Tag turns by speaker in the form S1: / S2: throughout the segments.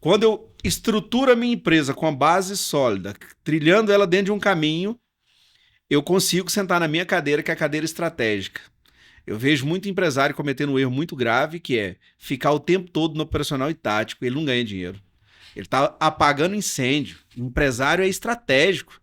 S1: Quando eu estruturo a minha empresa com a base sólida, trilhando ela dentro de um caminho, eu consigo sentar na minha cadeira, que é a cadeira estratégica. Eu vejo muito empresário cometendo um erro muito grave, que é ficar o tempo todo no operacional e tático. Ele não ganha dinheiro. Ele está apagando incêndio. O empresário é estratégico.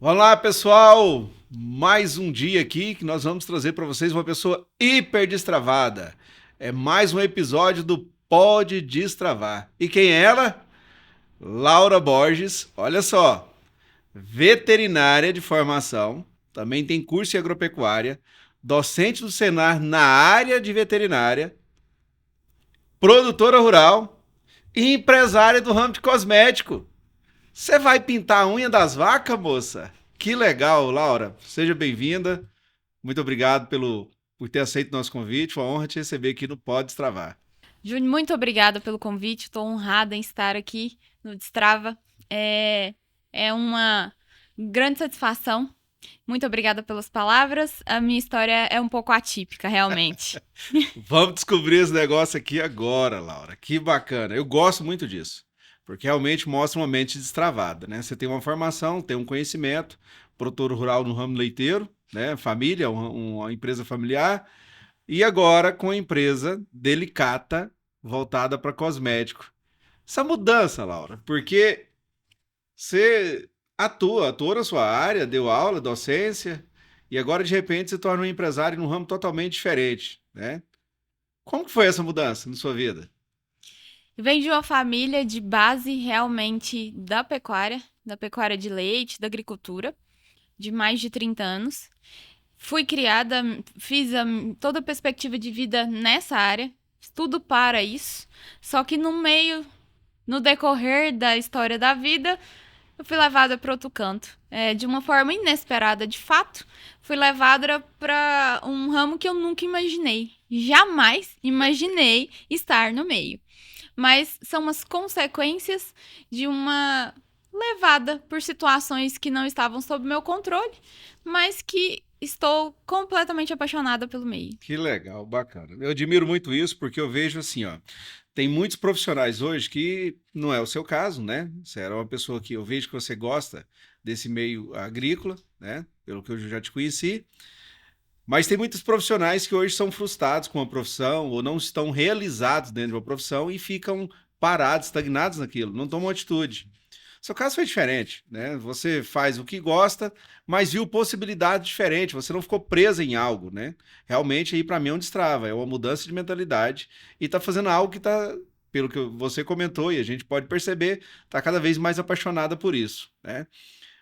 S1: Vamos lá, pessoal. Mais um dia aqui que nós vamos trazer para vocês uma pessoa hiper destravada. É mais um episódio do Pode Destravar. E quem é ela? Laura Borges. Olha só. Veterinária de formação. Também tem curso em agropecuária. Docente do Senar na área de veterinária. Produtora rural. E empresária do ramo de cosmético. Você vai pintar a unha das vacas, moça? Que legal, Laura. Seja bem-vinda. Muito obrigado por ter aceito o nosso convite. Foi uma honra te receber aqui no Pode Destravar.
S2: Júnior, muito obrigada pelo convite. Estou honrada em estar aqui no Destrava. É uma grande satisfação. Muito obrigada pelas palavras. A minha história é um pouco atípica, realmente.
S1: Vamos descobrir esse negócio aqui agora, Laura. Que bacana. Eu gosto muito disso, porque realmente mostra uma mente destravada, né? Você tem uma formação, tem um conhecimento, produtor rural no ramo leiteiro, né? Família, uma empresa familiar, e agora com a empresa delicata voltada para cosmético. Essa mudança, Laura, porque você atuou na sua área, deu aula, docência, e agora de repente se torna um empresário num ramo totalmente diferente, né? Como que foi essa mudança na sua vida?
S2: Venho de uma família de base realmente da pecuária de leite, da agricultura, de mais de 30 anos. Fui criada, fiz toda a perspectiva de vida nessa área, tudo para isso. Só que no decorrer da história da vida, eu fui levada para outro canto. De uma forma inesperada, de fato, fui levada para um ramo que eu nunca imaginei. Jamais imaginei estar no meio. Mas são as consequências de uma levada por situações que não estavam sob meu controle, mas que estou completamente apaixonada pelo meio.
S1: Que legal, bacana. Eu admiro muito isso porque eu vejo assim, ó, tem muitos profissionais hoje que não é o seu caso, né? Você era uma pessoa que eu vejo que você gosta desse meio agrícola, né? Pelo que eu já te conheci. Mas tem muitos profissionais que hoje são frustrados com a profissão ou não estão realizados dentro de uma profissão e ficam parados, estagnados naquilo, não tomam atitude. Seu caso foi diferente, né? Você faz o que gosta, mas viu possibilidade diferente. Você não ficou presa em algo, né? Realmente aí para mim é um destrava, é uma mudança de mentalidade e tá fazendo algo que tá, pelo que você comentou e a gente pode perceber, tá cada vez mais apaixonada por isso, né?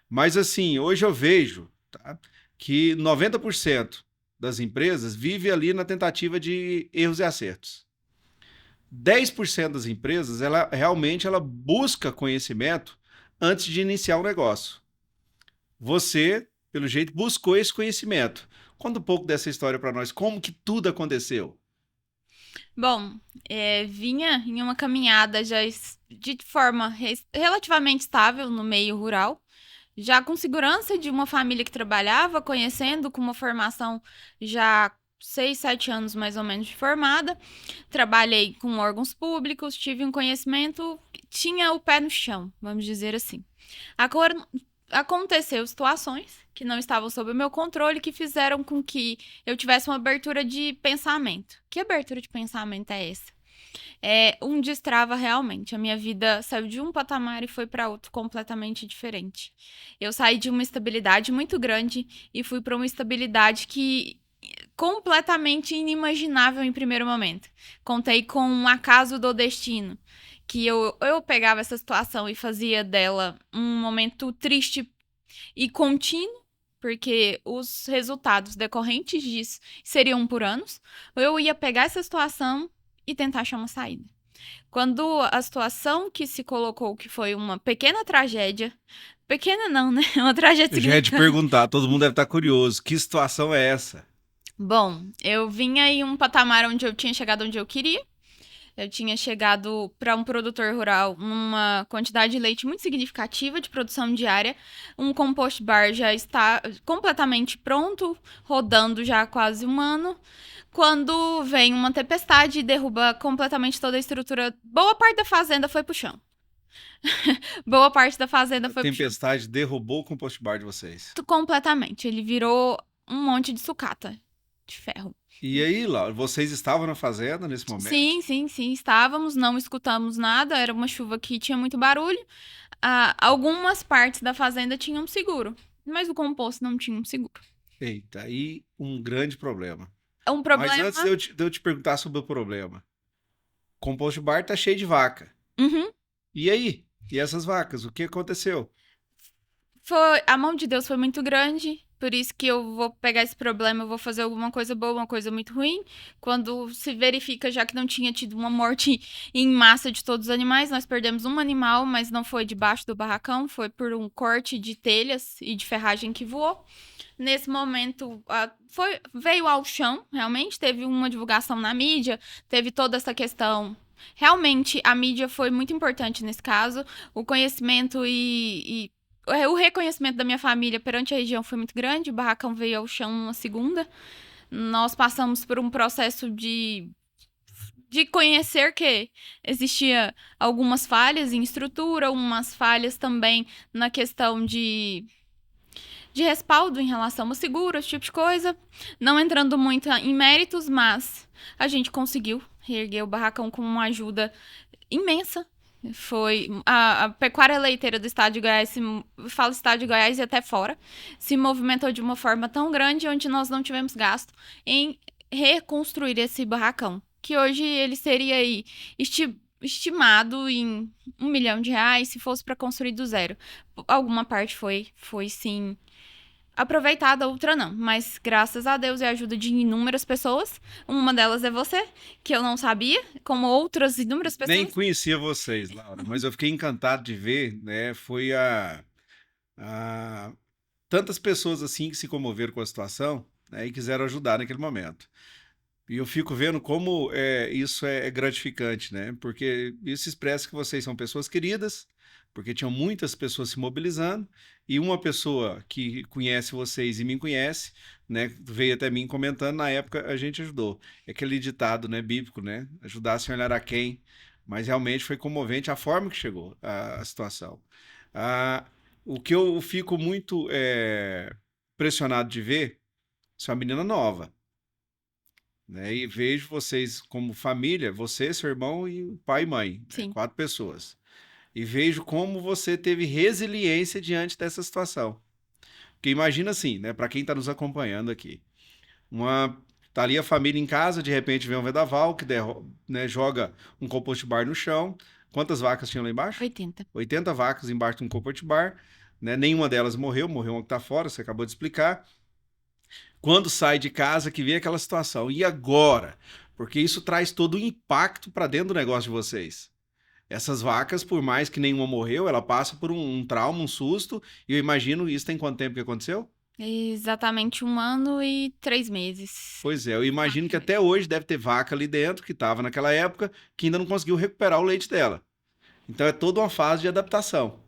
S1: Mas assim, hoje eu vejo, tá, que 90% das empresas vive ali na tentativa de erros e acertos. 10% das empresas, ela realmente ela busca conhecimento antes de iniciar o negócio. Você, pelo jeito, buscou esse conhecimento. Conta um pouco dessa história para nós. Como que tudo aconteceu?
S2: Bom, vinha em uma caminhada de forma relativamente estável no meio rural, já com segurança de uma família que trabalhava, conhecendo, com uma formação já 6, 7 anos mais ou menos de formada. Trabalhei com órgãos públicos, tive um conhecimento, tinha o pé no chão, vamos dizer assim. Agora, aconteceu situações que não estavam sob o meu controle que fizeram com que eu tivesse uma abertura de pensamento. Que abertura de pensamento é essa? É um destrava realmente. A minha vida saiu de um patamar e foi para outro completamente diferente. Eu saí de uma estabilidade muito grande e fui para uma estabilidade que completamente inimaginável em primeiro momento. Contei com um acaso do destino, que eu pegava essa situação e fazia dela um momento triste e contínuo, porque os resultados decorrentes disso seriam por anos. Eu ia pegar essa situação e tentar achar uma saída. Quando a situação que se colocou, que foi uma pequena tragédia, pequena não, né? Uma tragédia
S1: Eu já ia te
S2: significante.
S1: perguntar, todo mundo deve estar curioso. Que situação é essa?
S2: Bom, eu vinha em um patamar onde eu tinha chegado onde eu queria. Eu tinha chegado para um produtor rural numa quantidade de leite muito significativa de produção diária. Um compost bar já está completamente pronto, rodando já há quase um ano. Quando vem uma tempestade e derruba completamente toda a estrutura, boa parte da fazenda foi pro chão. Boa parte da fazenda
S1: A
S2: foi pro chão.
S1: tempestade derrubou o compost bar de vocês.
S2: Completamente. Ele virou um monte de sucata de ferro.
S1: E aí, Laura, vocês estavam na fazenda nesse momento?
S2: Sim, estávamos, não escutamos nada, era uma chuva que tinha muito barulho. Algumas partes da fazenda tinham seguro, mas o composto não tinha um seguro.
S1: Eita, aí um grande problema.
S2: Um
S1: Mas
S2: problema.
S1: antes de eu te perguntar sobre o problema, o compost bar tá cheio de vaca.
S2: Uhum.
S1: E aí? E essas vacas? O que aconteceu?
S2: A mão de Deus foi muito grande, por isso que eu vou pegar esse problema, eu vou fazer alguma coisa boa, uma coisa muito ruim. Quando se verifica já que não tinha tido uma morte em massa de todos os animais, nós perdemos um animal, mas não foi debaixo do barracão, foi por um corte de telhas e de ferragem que voou. Nesse momento, veio ao chão, realmente, teve uma divulgação na mídia, teve toda essa questão. Realmente, a mídia foi muito importante nesse caso, o conhecimento o reconhecimento da minha família perante a região foi muito grande, o barracão veio ao chão uma segunda. Nós passamos por um processo de conhecer que existia algumas falhas em estrutura, umas falhas também na questão de respaldo em relação ao seguro, esse tipo de coisa. Não entrando muito em méritos, mas a gente conseguiu reerguer o barracão com uma ajuda imensa. Foi a pecuária leiteira do estado de Goiás, falo estado de Goiás e até fora, se movimentou de uma forma tão grande onde nós não tivemos gasto em reconstruir esse barracão, que hoje ele seria aí estimado em R$ 1 milhão se fosse para construir do zero. Alguma parte foi sim aproveitada, outra não. Mas graças a Deus e a ajuda de inúmeras pessoas, uma delas é você, que eu não sabia, como outras inúmeras
S1: Nem
S2: pessoas.
S1: conhecia vocês, Laura, mas eu fiquei encantado de ver, né? Foi a tantas pessoas assim que se comoveram com a situação, né, e quiseram ajudar naquele momento. E eu fico vendo como isso é gratificante, né? Porque isso expressa que vocês são pessoas queridas, porque tinham muitas pessoas se mobilizando, e uma pessoa que conhece vocês e me conhece, né, veio até mim comentando, na época a gente ajudou. É aquele ditado, né, bíblico, né? Ajudar sem olhar a quem, mas realmente foi comovente a forma que chegou a situação. Ah, o que eu fico muito impressionado de ver, isso é uma menina nova, né? E vejo vocês como família, você, seu irmão e o pai e mãe, né?
S2: Sim.
S1: 4 pessoas. E vejo como você teve resiliência diante dessa situação. Porque imagina assim, né, para quem está nos acompanhando aqui, tá ali a família em casa, de repente vem um vendaval que né, joga um compost bar no chão. Quantas vacas tinham lá embaixo?
S2: 80.
S1: 80 vacas embaixo de um compost bar, né? Nenhuma delas morreu uma que está fora, você acabou de explicar. Quando sai de casa que vê aquela situação. E agora? Porque isso traz todo o impacto para dentro do negócio de vocês. Essas vacas, por mais que nenhuma morreu, ela passa por um trauma, um susto. E eu imagino, isso tem quanto tempo que aconteceu?
S2: Exatamente 1 ano e 3 meses.
S1: Pois é, eu imagino que até hoje deve ter vaca ali dentro, que estava naquela época, que ainda não conseguiu recuperar o leite dela. Então é toda uma fase de adaptação.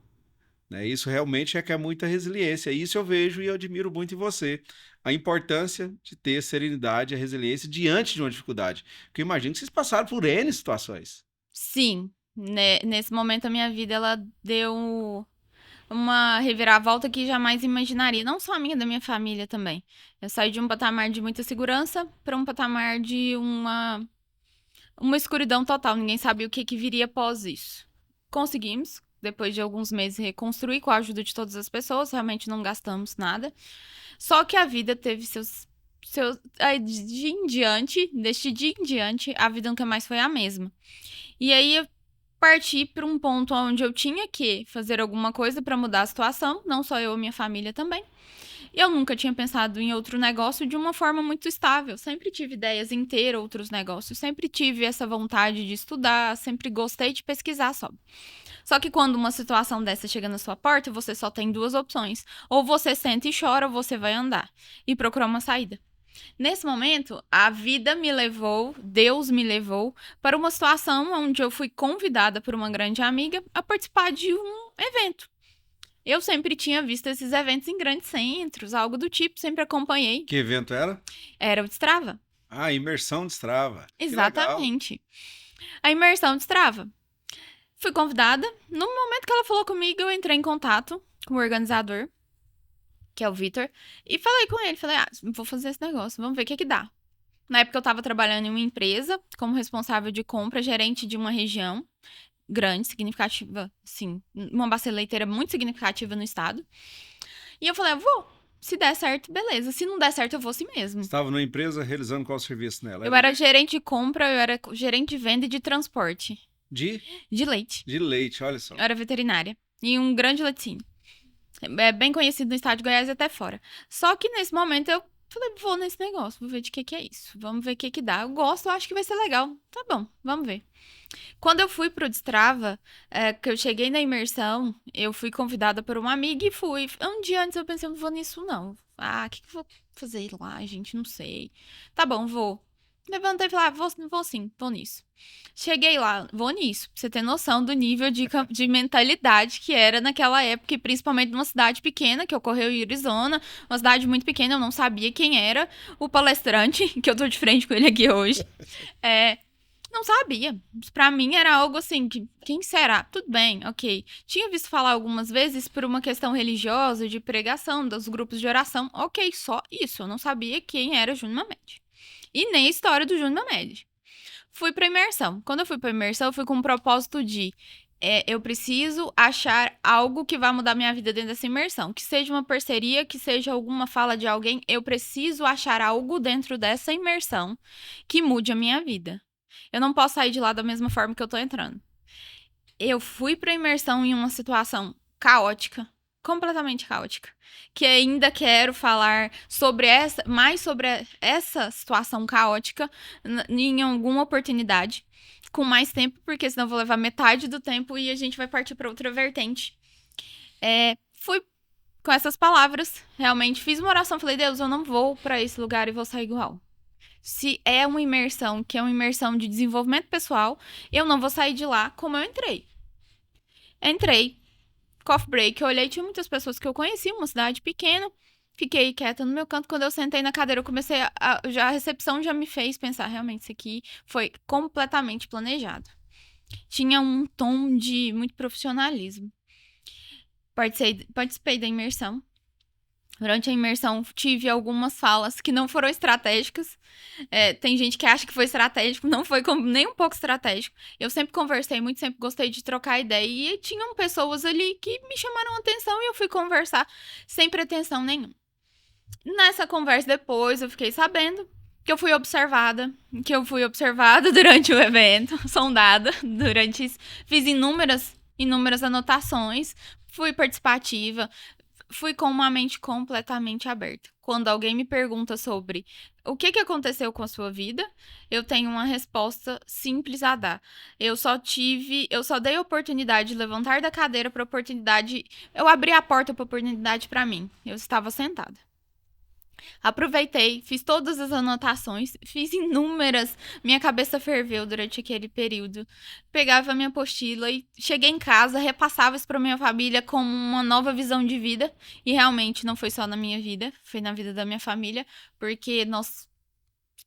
S1: Né? Isso realmente requer muita resiliência. Isso eu vejo e eu admiro muito em você. A importância de ter a serenidade e a resiliência diante de uma dificuldade. Porque eu imagino que vocês passaram por N situações.
S2: Sim, né, nesse momento a minha vida ela deu uma reviravolta que jamais imaginaria. Não só a minha, da minha família também. Eu saí de um patamar de muita segurança para um patamar de uma escuridão total. Ninguém sabia o que viria após isso. Conseguimos, depois de alguns meses, reconstruir com a ajuda de todas as pessoas. Realmente não gastamos nada. Só que a vida teve aí, deste dia em diante, a vida nunca mais foi a mesma. E aí eu parti para um ponto onde eu tinha que fazer alguma coisa para mudar a situação, não só eu, minha família também. E eu nunca tinha pensado em outro negócio de uma forma muito estável. Sempre tive ideias em ter outros negócios, sempre tive essa vontade de estudar, sempre gostei de pesquisar sobre. Só que quando uma situação dessa chega na sua porta, você só tem duas opções. Ou você senta e chora, ou você vai andar e procurar uma saída. Nesse momento, a vida me levou, Deus me levou para uma situação onde eu fui convidada por uma grande amiga a participar de um evento. Eu sempre tinha visto esses eventos em grandes centros, algo do tipo, sempre acompanhei.
S1: Que evento era?
S2: Era o Destrava.
S1: Ah, imersão de Strava. Que legal.
S2: Exatamente. A imersão Destrava. Fui convidada. No momento que ela falou comigo, eu entrei em contato com o organizador, que é o Vitor, e falei com ele. Falei, vou fazer esse negócio, vamos ver o que dá. Na época eu estava trabalhando em uma empresa como responsável de compra, gerente de uma região grande, significativa, sim, uma bacia leiteira muito significativa no estado. E eu falei, eu vou. Se der certo, beleza. Se não der certo, eu vou assim mesmo.
S1: Estava numa empresa realizando qual serviço nela?
S2: Eu era gerente de compra, eu era gerente de venda e de transporte.
S1: De
S2: leite.
S1: De leite, olha só.
S2: Eu era veterinária. E um grande laticínio. É bem conhecido no estado de Goiás e até fora. Só que nesse momento eu falei, vou nesse negócio, vou ver de que é isso. Vamos ver o que dá. Eu gosto, eu acho que vai ser legal. Tá bom, vamos ver. Quando eu fui pro Destrava, que eu cheguei na imersão, eu fui convidada por uma amiga e fui. Um dia antes eu pensei, não vou nisso não. O que eu vou fazer lá, gente? Não sei. Tá bom, vou. Levantei e falei, vou sim, vou nisso. Cheguei lá, vou nisso. Pra você ter noção do nível de mentalidade que era naquela época, e principalmente numa cidade pequena, que ocorreu em Arizona, uma cidade muito pequena, eu não sabia quem era o palestrante, que eu tô de frente com ele aqui hoje. Não sabia. Pra mim era algo assim, quem será? Tudo bem, ok. Tinha visto falar algumas vezes por uma questão religiosa, de pregação, dos grupos de oração. Ok, só isso. Eu não sabia quem era Júnior Mamed. E nem a história do Júnior Mamed. Fui pra imersão. Quando eu fui pra imersão, eu fui com o propósito de eu preciso achar algo que vai mudar minha vida dentro dessa imersão. Que seja uma parceria, que seja alguma fala de alguém. Eu preciso achar algo dentro dessa imersão que mude a minha vida. Eu não posso sair de lá da mesma forma que eu tô entrando. Eu fui pra imersão em uma situação caótica, completamente caótica, que ainda quero falar mais sobre essa situação caótica em alguma oportunidade, com mais tempo, porque senão eu vou levar metade do tempo e a gente vai partir para outra vertente. Fui com essas palavras, realmente fiz uma oração, falei, Deus, eu não vou para esse lugar e vou sair igual. Se é uma imersão, que é uma imersão de desenvolvimento pessoal, eu não vou sair de lá como eu entrei. Entrei, coffee break, eu olhei, tinha muitas pessoas que eu conhecia, uma cidade pequena, fiquei quieta no meu canto. Quando eu sentei na cadeira, eu comecei a recepção já me fez pensar, realmente, isso aqui foi completamente planejado. Tinha um tom de muito profissionalismo. Participei da imersão. Durante a imersão, tive algumas falas que não foram estratégicas. Tem gente que acha que foi estratégico, não foi nem um pouco estratégico. Eu sempre conversei muito, sempre gostei de trocar ideia. E tinham pessoas ali que me chamaram a atenção e eu fui conversar sem pretensão nenhuma. Nessa conversa depois, eu fiquei sabendo que eu fui observada. Durante o evento, sondada durante isso. Fiz inúmeras anotações, fui participativa. Fui com uma mente completamente aberta. Quando alguém me pergunta sobre o que aconteceu com a sua vida, eu tenho uma resposta simples a dar. Eu só dei a oportunidade de levantar da cadeira para a oportunidade. Eu abri a porta para a oportunidade para mim. Eu estava sentada. Aproveitei, fiz todas as anotações, fiz inúmeras. Minha cabeça ferveu durante aquele período. Pegava a minha apostila e cheguei em casa, repassava isso para minha família como uma nova visão de vida. E realmente não foi só na minha vida, foi na vida da minha família, porque nós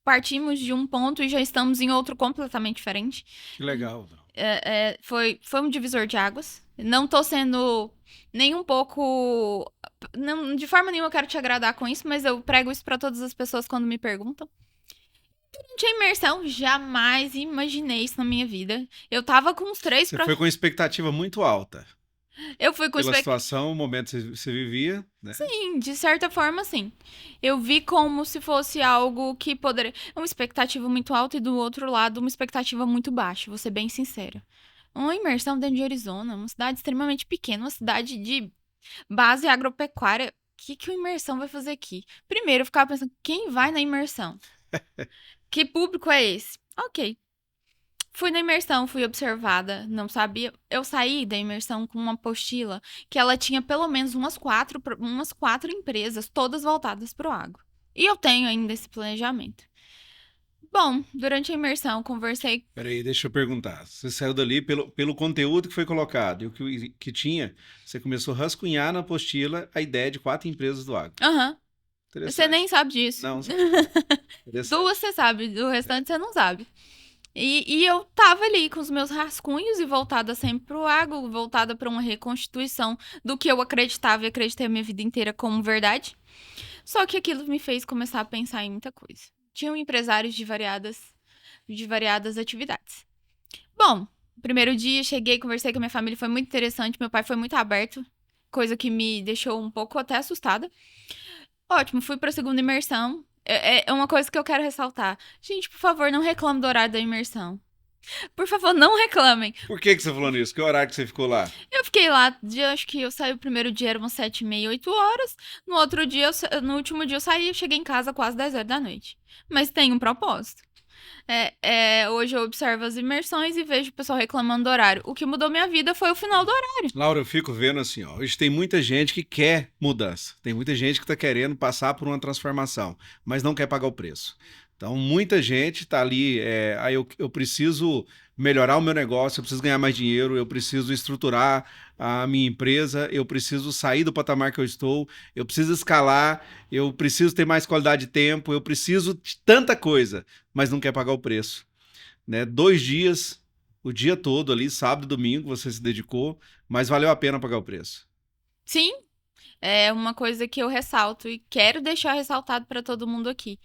S2: partimos de um ponto e já estamos em outro completamente diferente.
S1: Que legal.
S2: Foi um divisor de águas. Não tô sendo nem um pouco... Não, de forma nenhuma eu quero te agradar com isso, mas eu prego isso pra todas as pessoas quando me perguntam. Durante a imersão, jamais imaginei isso na minha vida. Eu tava com os três...
S1: Você foi com expectativa muito alta.
S2: Eu fui com
S1: pela situação, o momento que você vivia, né?
S2: Sim, de certa forma, sim. Eu vi como se fosse algo que poderia... Uma expectativa muito alta e do outro lado uma expectativa muito baixa, vou ser bem sincera. Uma imersão dentro de Arizona, uma cidade extremamente pequena, uma cidade de base agropecuária. O que uma imersão vai fazer aqui? Primeiro, eu ficava pensando, quem vai na imersão? Que público é esse? Ok. Fui na imersão, fui observada, não sabia. Eu saí da imersão com uma apostila que ela tinha pelo menos umas quatro empresas, todas voltadas para o agro. E eu tenho ainda esse planejamento. Bom, durante a imersão, conversei.
S1: Peraí, deixa eu perguntar. Você saiu dali pelo conteúdo que foi colocado e o que tinha, você começou a rascunhar na apostila a ideia de 4 empresas do agro.
S2: Aham, você nem
S1: Interessante.
S2: sabe disso.
S1: Não,
S2: Duas
S1: interessante.
S2: você sabe, do restante você não sabe. E eu tava ali com os meus rascunhos e voltada sempre pro agro, voltada para uma reconstituição do que eu acreditava e acreditei a minha vida inteira como verdade. Só que aquilo me fez começar a pensar em muita coisa. Tinham empresários de variadas atividades. Bom, primeiro dia, cheguei, conversei com a minha família, foi muito interessante. Meu pai foi muito aberto, coisa que me deixou um pouco até assustada. Ótimo, fui para a segunda imersão. É uma coisa que eu quero ressaltar. Gente, por favor, não reclame do horário da imersão. Por favor, não reclamem.
S1: Por que você falou nisso? Que horário que você ficou lá?
S2: Eu fiquei lá, acho que eu saí o primeiro dia, eram umas 7h30, 8 horas. No outro dia, no último dia eu saí, eu cheguei em casa quase 10 horas da noite. Mas tem um propósito. Hoje eu observo as imersões e vejo o pessoal reclamando do horário. O que mudou minha vida foi o final do horário.
S1: Laura, eu fico vendo assim, ó, hoje tem muita gente que quer mudança, tem muita gente que está querendo passar por uma transformação, mas não quer pagar o preço. Então, muita gente está ali, eu preciso melhorar o meu negócio, eu preciso ganhar mais dinheiro, eu preciso estruturar a minha empresa, eu preciso sair do patamar que eu estou, eu preciso escalar, eu preciso ter mais qualidade de tempo, eu preciso de tanta coisa, mas não quer pagar o preço, né? 2 dias, o dia todo ali, sábado e domingo, você se dedicou, mas valeu a pena pagar o preço.
S2: Sim, é uma coisa que eu ressalto e quero deixar ressaltado para todo mundo aqui.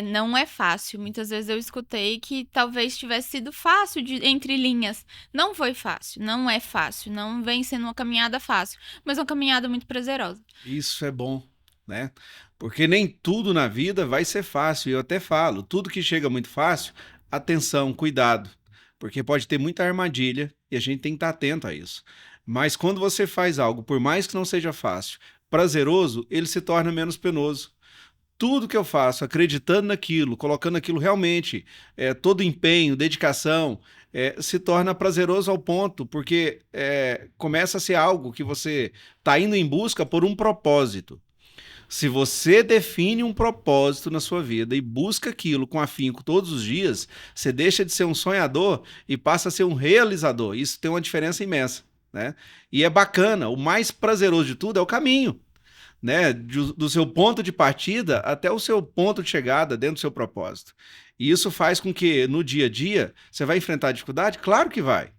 S2: Não é fácil. Muitas vezes eu escutei que talvez tivesse sido fácil entre linhas. Não foi fácil, não é fácil, não vem sendo uma caminhada fácil, mas uma caminhada muito prazerosa.
S1: Isso é bom, né? Porque nem tudo na vida vai ser fácil. E eu até falo, tudo que chega muito fácil, atenção, cuidado, porque pode ter muita armadilha e a gente tem que estar atento a isso. Mas quando você faz algo, por mais que não seja fácil, prazeroso, ele se torna menos penoso. Tudo que eu faço, acreditando naquilo, colocando aquilo realmente, todo empenho, dedicação, se torna prazeroso ao ponto, porque começa a ser algo que você está indo em busca por um propósito. Se você define um propósito na sua vida e busca aquilo com afinco todos os dias, você deixa de ser um sonhador e passa a ser um realizador. Isso tem uma diferença imensa, né? E é bacana, o mais prazeroso de tudo é o caminho, né? Do seu ponto de partida até o seu ponto de chegada dentro do seu propósito. E isso faz com que no dia a dia você vai enfrentar dificuldade? Claro que vai.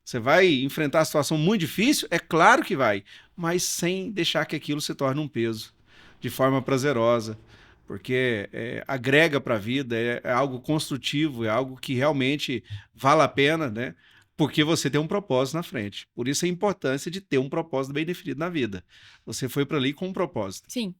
S1: Você vai enfrentar a situação muito difícil? É claro que vai, mas sem deixar que aquilo se torne um peso, de forma prazerosa, porque agrega para a vida, é algo construtivo, é algo que realmente vale a pena, né? Porque você tem um propósito na frente. Por isso a importância de ter um propósito bem definido na vida. Você foi para ali com um propósito.
S2: Sim,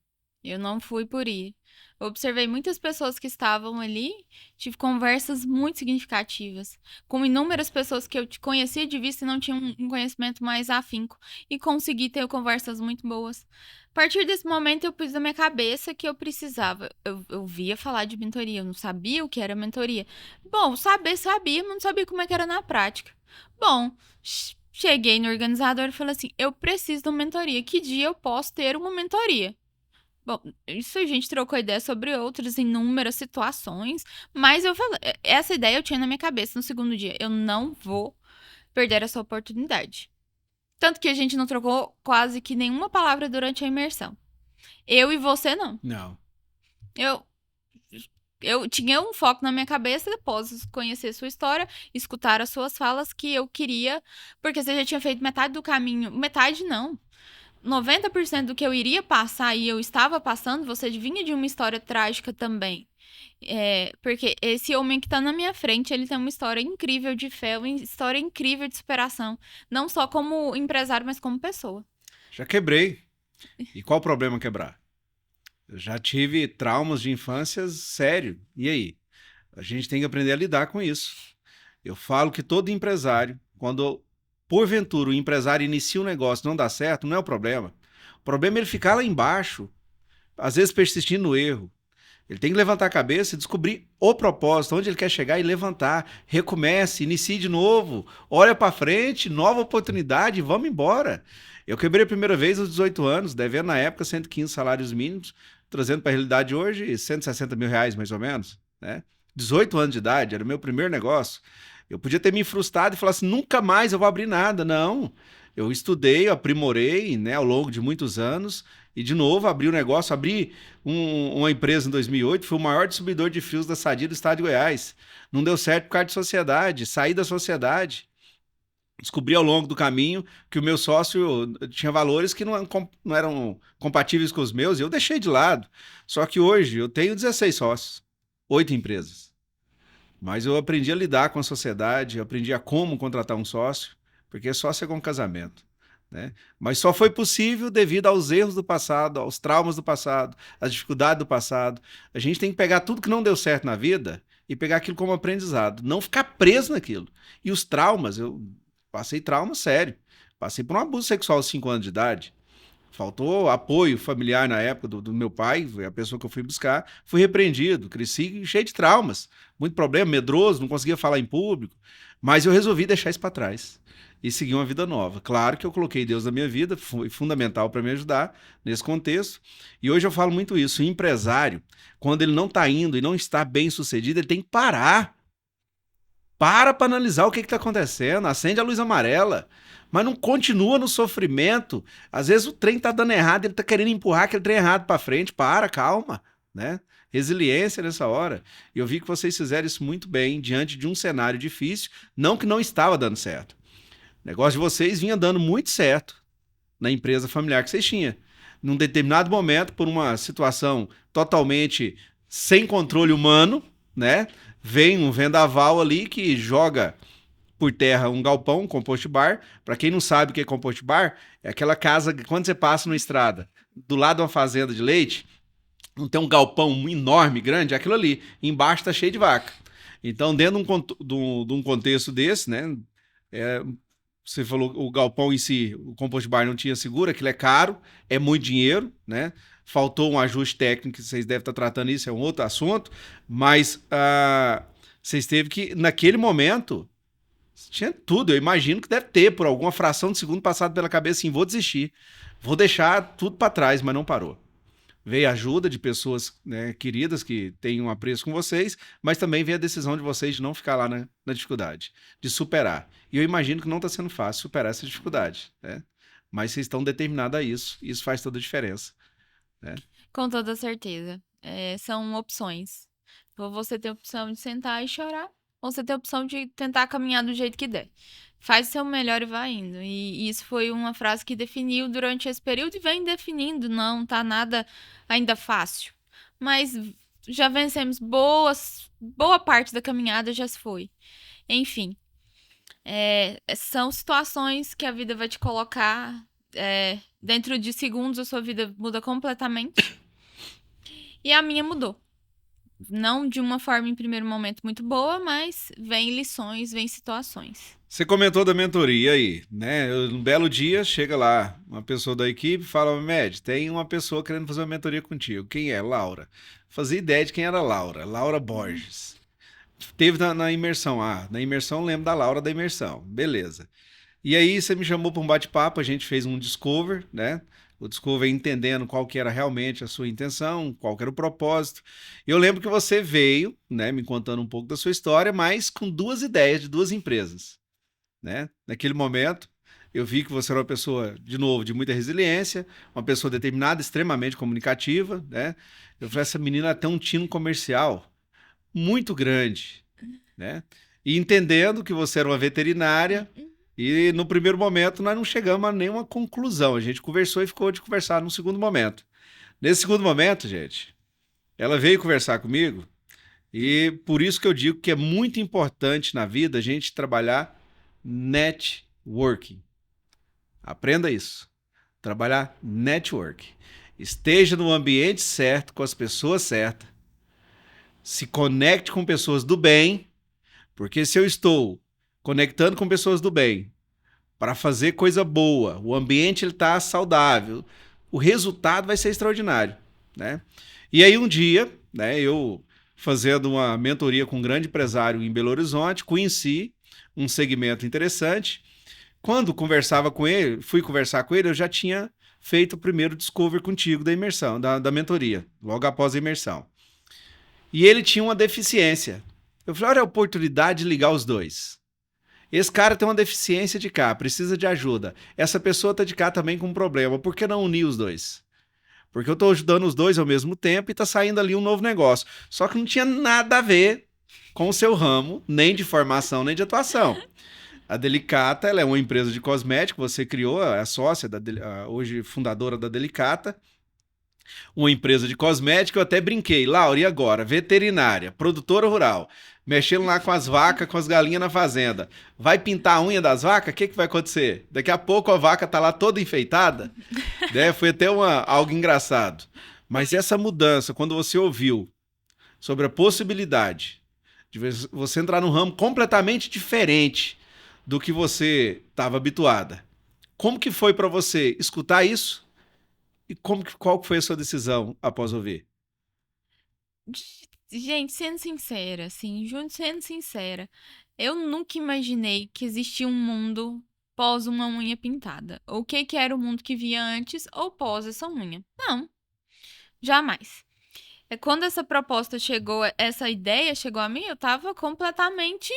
S2: eu não fui por ir. Eu observei muitas pessoas que estavam ali, tive conversas muito significativas, com inúmeras pessoas que eu te conhecia de vista e não tinham um conhecimento mais afinco, e consegui ter conversas muito boas. A partir desse momento, eu pus na minha cabeça que eu precisava. Eu via falar de mentoria, eu não sabia o que era mentoria. Bom, saber sabia, mas não sabia como é que era na prática. Bom, cheguei no organizador e falei assim: eu preciso de uma mentoria. Que dia eu posso ter uma mentoria? Bom, isso a gente trocou ideia sobre outras inúmeras situações, mas eu falei, essa ideia eu tinha na minha cabeça no segundo dia. Eu não vou perder essa oportunidade. Tanto que a gente não trocou quase que nenhuma palavra durante a imersão. Eu e você, não.
S1: Não.
S2: Eu, eu tinha um foco na minha cabeça depois conhecer sua história, escutar as suas falas que eu queria, porque você já tinha feito metade do caminho. Metade não. 90% do que eu iria passar e eu estava passando, você vinha de uma história trágica também. Porque esse homem que tá na minha frente, ele tem uma história incrível de fé, uma história incrível de superação. Não só como empresário, mas como pessoa.
S1: Já quebrei. E qual o problema quebrar? Eu já tive traumas de infância sério. E aí? A gente tem que aprender a lidar com isso. Eu falo que todo empresário, quando porventura o empresário inicia um negócio e não dá certo, não é o problema. O problema é ele ficar lá embaixo, às vezes persistindo no erro. Ele tem que levantar a cabeça e descobrir o propósito, onde ele quer chegar e levantar. Recomece, inicie de novo, olha para frente, nova oportunidade, vamos embora. Eu quebrei a primeira vez aos 18 anos, devendo na época 115 salários mínimos, trazendo para a realidade hoje, R$ 160 mil, mais ou menos, né? 18 anos de idade, era o meu primeiro negócio. Eu podia ter me frustrado e falar assim, nunca mais eu vou abrir nada. Não, eu estudei, eu aprimorei, né, ao longo de muitos anos, e de novo abri o negócio, abri uma empresa em 2008, fui o maior distribuidor de fios da Sadia do estado de Goiás. Não deu certo por causa de sociedade, saí da sociedade. Descobri ao longo do caminho que o meu sócio tinha valores que não eram compatíveis com os meus e eu deixei de lado. Só que hoje eu tenho 16 sócios, 8 empresas. Mas eu aprendi a lidar com a sociedade, eu aprendi a como contratar um sócio, porque sócio é como casamento, né? Mas só foi possível devido aos erros do passado, aos traumas do passado, às dificuldades do passado. A gente tem que pegar tudo que não deu certo na vida e pegar aquilo como aprendizado, não ficar preso naquilo. E os traumas, eu passei trauma sério. Passei por um abuso sexual aos 5 anos de idade. Faltou apoio familiar na época do meu pai, foi a pessoa que eu fui buscar. Fui repreendido, cresci cheio de traumas. Muito problema, medroso, não conseguia falar em público. Mas eu resolvi deixar isso para trás e seguir uma vida nova. Claro que eu coloquei Deus na minha vida, foi fundamental para me ajudar nesse contexto. E hoje eu falo muito isso. O empresário, quando ele não está indo e não está bem sucedido, ele tem que parar. Para analisar o que está acontecendo, acende a luz amarela, mas não continua no sofrimento. Às vezes o trem está dando errado, ele está querendo empurrar aquele trem errado para frente. Calma, né? Resiliência nessa hora. E eu vi que vocês fizeram isso muito bem diante de um cenário difícil, não que não estava dando certo. O negócio de vocês vinha dando muito certo na empresa familiar que vocês tinham. Num determinado momento, por uma situação totalmente sem controle humano, né? Vem um vendaval ali que joga por terra um galpão, um compost bar. Para quem não sabe o que é compost bar, é aquela casa que quando você passa numa estrada, do lado de uma fazenda de leite, não tem um galpão enorme, grande, é aquilo ali. Embaixo está cheio de vaca. Então, dentro de um contexto desse, né? Você falou o galpão em si, o compost bar não tinha seguro, aquilo é caro, é muito dinheiro, né? Faltou um ajuste técnico, vocês devem estar tratando isso, é um outro assunto, mas vocês teve que, naquele momento, tinha tudo, eu imagino que deve ter, por alguma fração de segundo passado pela cabeça, assim, vou desistir, vou deixar tudo para trás, mas não parou. Veio a ajuda de pessoas, né, queridas que têm um apreço com vocês, mas também veio a decisão de vocês de não ficar lá na dificuldade, de superar. E eu imagino que não está sendo fácil superar essa dificuldade, né? Mas vocês estão determinados a isso, e isso faz toda a diferença, né?
S2: Com toda certeza. São opções. Ou você tem a opção de sentar e chorar, ou você tem a opção de tentar caminhar do jeito que der. Faz o seu melhor e vai indo. E isso foi uma frase que definiu durante esse período e vem definindo. Não tá nada ainda fácil. Mas já vencemos boa parte da caminhada já se foi. Enfim, são situações que a vida vai te colocar. Dentro de segundos a sua vida muda completamente. E a minha mudou. Não de uma forma, em primeiro momento, muito boa, mas vem lições, vem situações.
S1: Você comentou da mentoria aí, né? Um belo dia, chega lá uma pessoa da equipe e fala, Med, tem uma pessoa querendo fazer uma mentoria contigo. Quem é? Laura. Fazia ideia de quem era Laura. Laura Borges. Teve na imersão. Na imersão lembro da Laura da imersão. Beleza. E aí você me chamou para um bate-papo, a gente fez um discover, né? O discover entendendo qual que era realmente a sua intenção, qual que era o propósito. Eu lembro que você veio, né, me contando um pouco da sua história, mas com 2 ideias de 2 empresas, né? Naquele momento, eu vi que você era uma pessoa, de novo, de muita resiliência, uma pessoa determinada, extremamente comunicativa, né? Eu falei, essa menina tem um tino comercial muito grande, né? E entendendo que você era uma veterinária, e no primeiro momento nós não chegamos a nenhuma conclusão. A gente conversou e ficou de conversar num segundo momento. Nesse segundo momento, gente, ela veio conversar comigo e por isso que eu digo que é muito importante na vida a gente trabalhar networking. Aprenda isso. Trabalhar networking. Esteja no ambiente certo, com as pessoas certas. Se conecte com pessoas do bem, porque se eu estou conectando com pessoas do bem para fazer coisa boa, o ambiente está saudável, o resultado vai ser extraordinário, né? E aí um dia, né, eu fazendo uma mentoria com um grande empresário em Belo Horizonte, conheci um segmento interessante. Quando conversava com ele, fui conversar com ele, eu já tinha feito o primeiro discover contigo da imersão, da mentoria, logo após a imersão. E ele tinha uma deficiência. Eu falei, olha a oportunidade de ligar os dois. Esse cara tem uma deficiência de cá, precisa de ajuda. Essa pessoa tá de cá também com um problema. Por que não unir os dois? Porque eu tô ajudando os dois ao mesmo tempo e tá saindo ali um novo negócio. Só que não tinha nada a ver com o seu ramo, nem de formação, nem de atuação. A Delicata, ela é uma empresa de cosmético, você criou, é sócia, hoje fundadora da Delicata, uma empresa de cosmético, eu até brinquei, Laura, e agora? Veterinária, produtora rural, mexendo lá com as vacas, com as galinhas na fazenda. Vai pintar a unha das vacas? O que vai acontecer? Daqui a pouco a vaca tá lá toda enfeitada, né? Foi até algo engraçado. Mas essa mudança, quando você ouviu sobre a possibilidade de você entrar num ramo completamente diferente do que você estava habituada, como que foi para você escutar isso? E qual que foi a sua decisão após ouvir?
S2: Gente, sendo sincera, assim, sendo sincera, eu nunca imaginei que existia um mundo pós uma unha pintada. O que que era o mundo que via antes ou pós essa unha? Não, jamais. É quando essa proposta chegou, essa ideia chegou a mim, eu tava completamente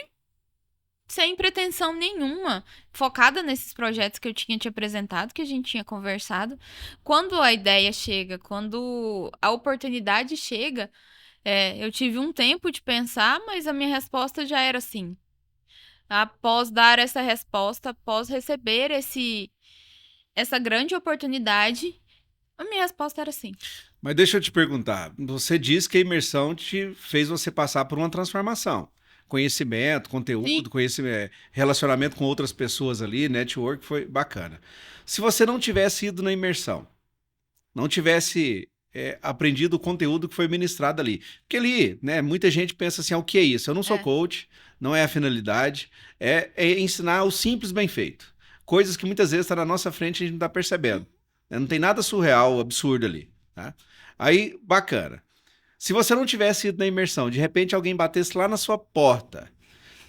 S2: sem pretensão nenhuma, focada nesses projetos que eu tinha te apresentado, que a gente tinha conversado. Quando a ideia chega, quando a oportunidade chega, eu tive um tempo de pensar, mas a minha resposta já era assim. Após dar essa resposta, após receber essa grande oportunidade, a minha resposta era sim.
S1: Mas deixa eu te perguntar, você disse que a imersão te fez você passar por uma transformação. Conhecimento, conteúdo, relacionamento com outras pessoas ali, network, foi bacana. Se você não tivesse ido na imersão, não tivesse aprendido o conteúdo que foi ministrado ali. Porque ali, né, muita gente pensa assim, o que é isso? Eu não sou coach, não é a finalidade, é ensinar o simples bem feito. Coisas que muitas vezes estão na nossa frente e a gente não está percebendo. Não tem nada surreal, absurdo ali. Tá? Aí, bacana. Se você não tivesse ido na imersão, de repente alguém batesse lá na sua porta.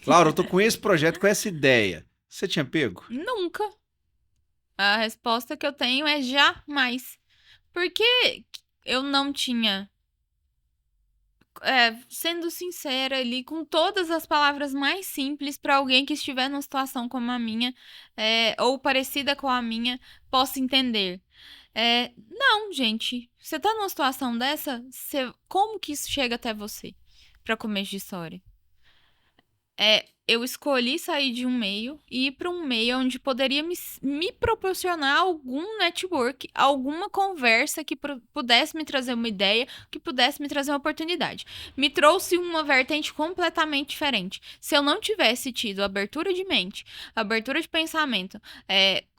S1: Laura, eu tô com esse projeto, com essa ideia. Você tinha pego?
S2: Nunca. A resposta que eu tenho é jamais. Porque eu não tinha, sendo sincera ali, com todas as palavras mais simples para alguém que estiver numa situação como a minha, ou parecida com a minha, possa entender. Não, gente, você tá numa situação dessa, como que isso chega até você? Para começo de história. Eu escolhi sair de um meio e ir para um meio onde poderia me proporcionar algum network, alguma conversa que pudesse me trazer uma ideia, que pudesse me trazer uma oportunidade. Me trouxe uma vertente completamente diferente. Se eu não tivesse tido abertura de mente, abertura de pensamento,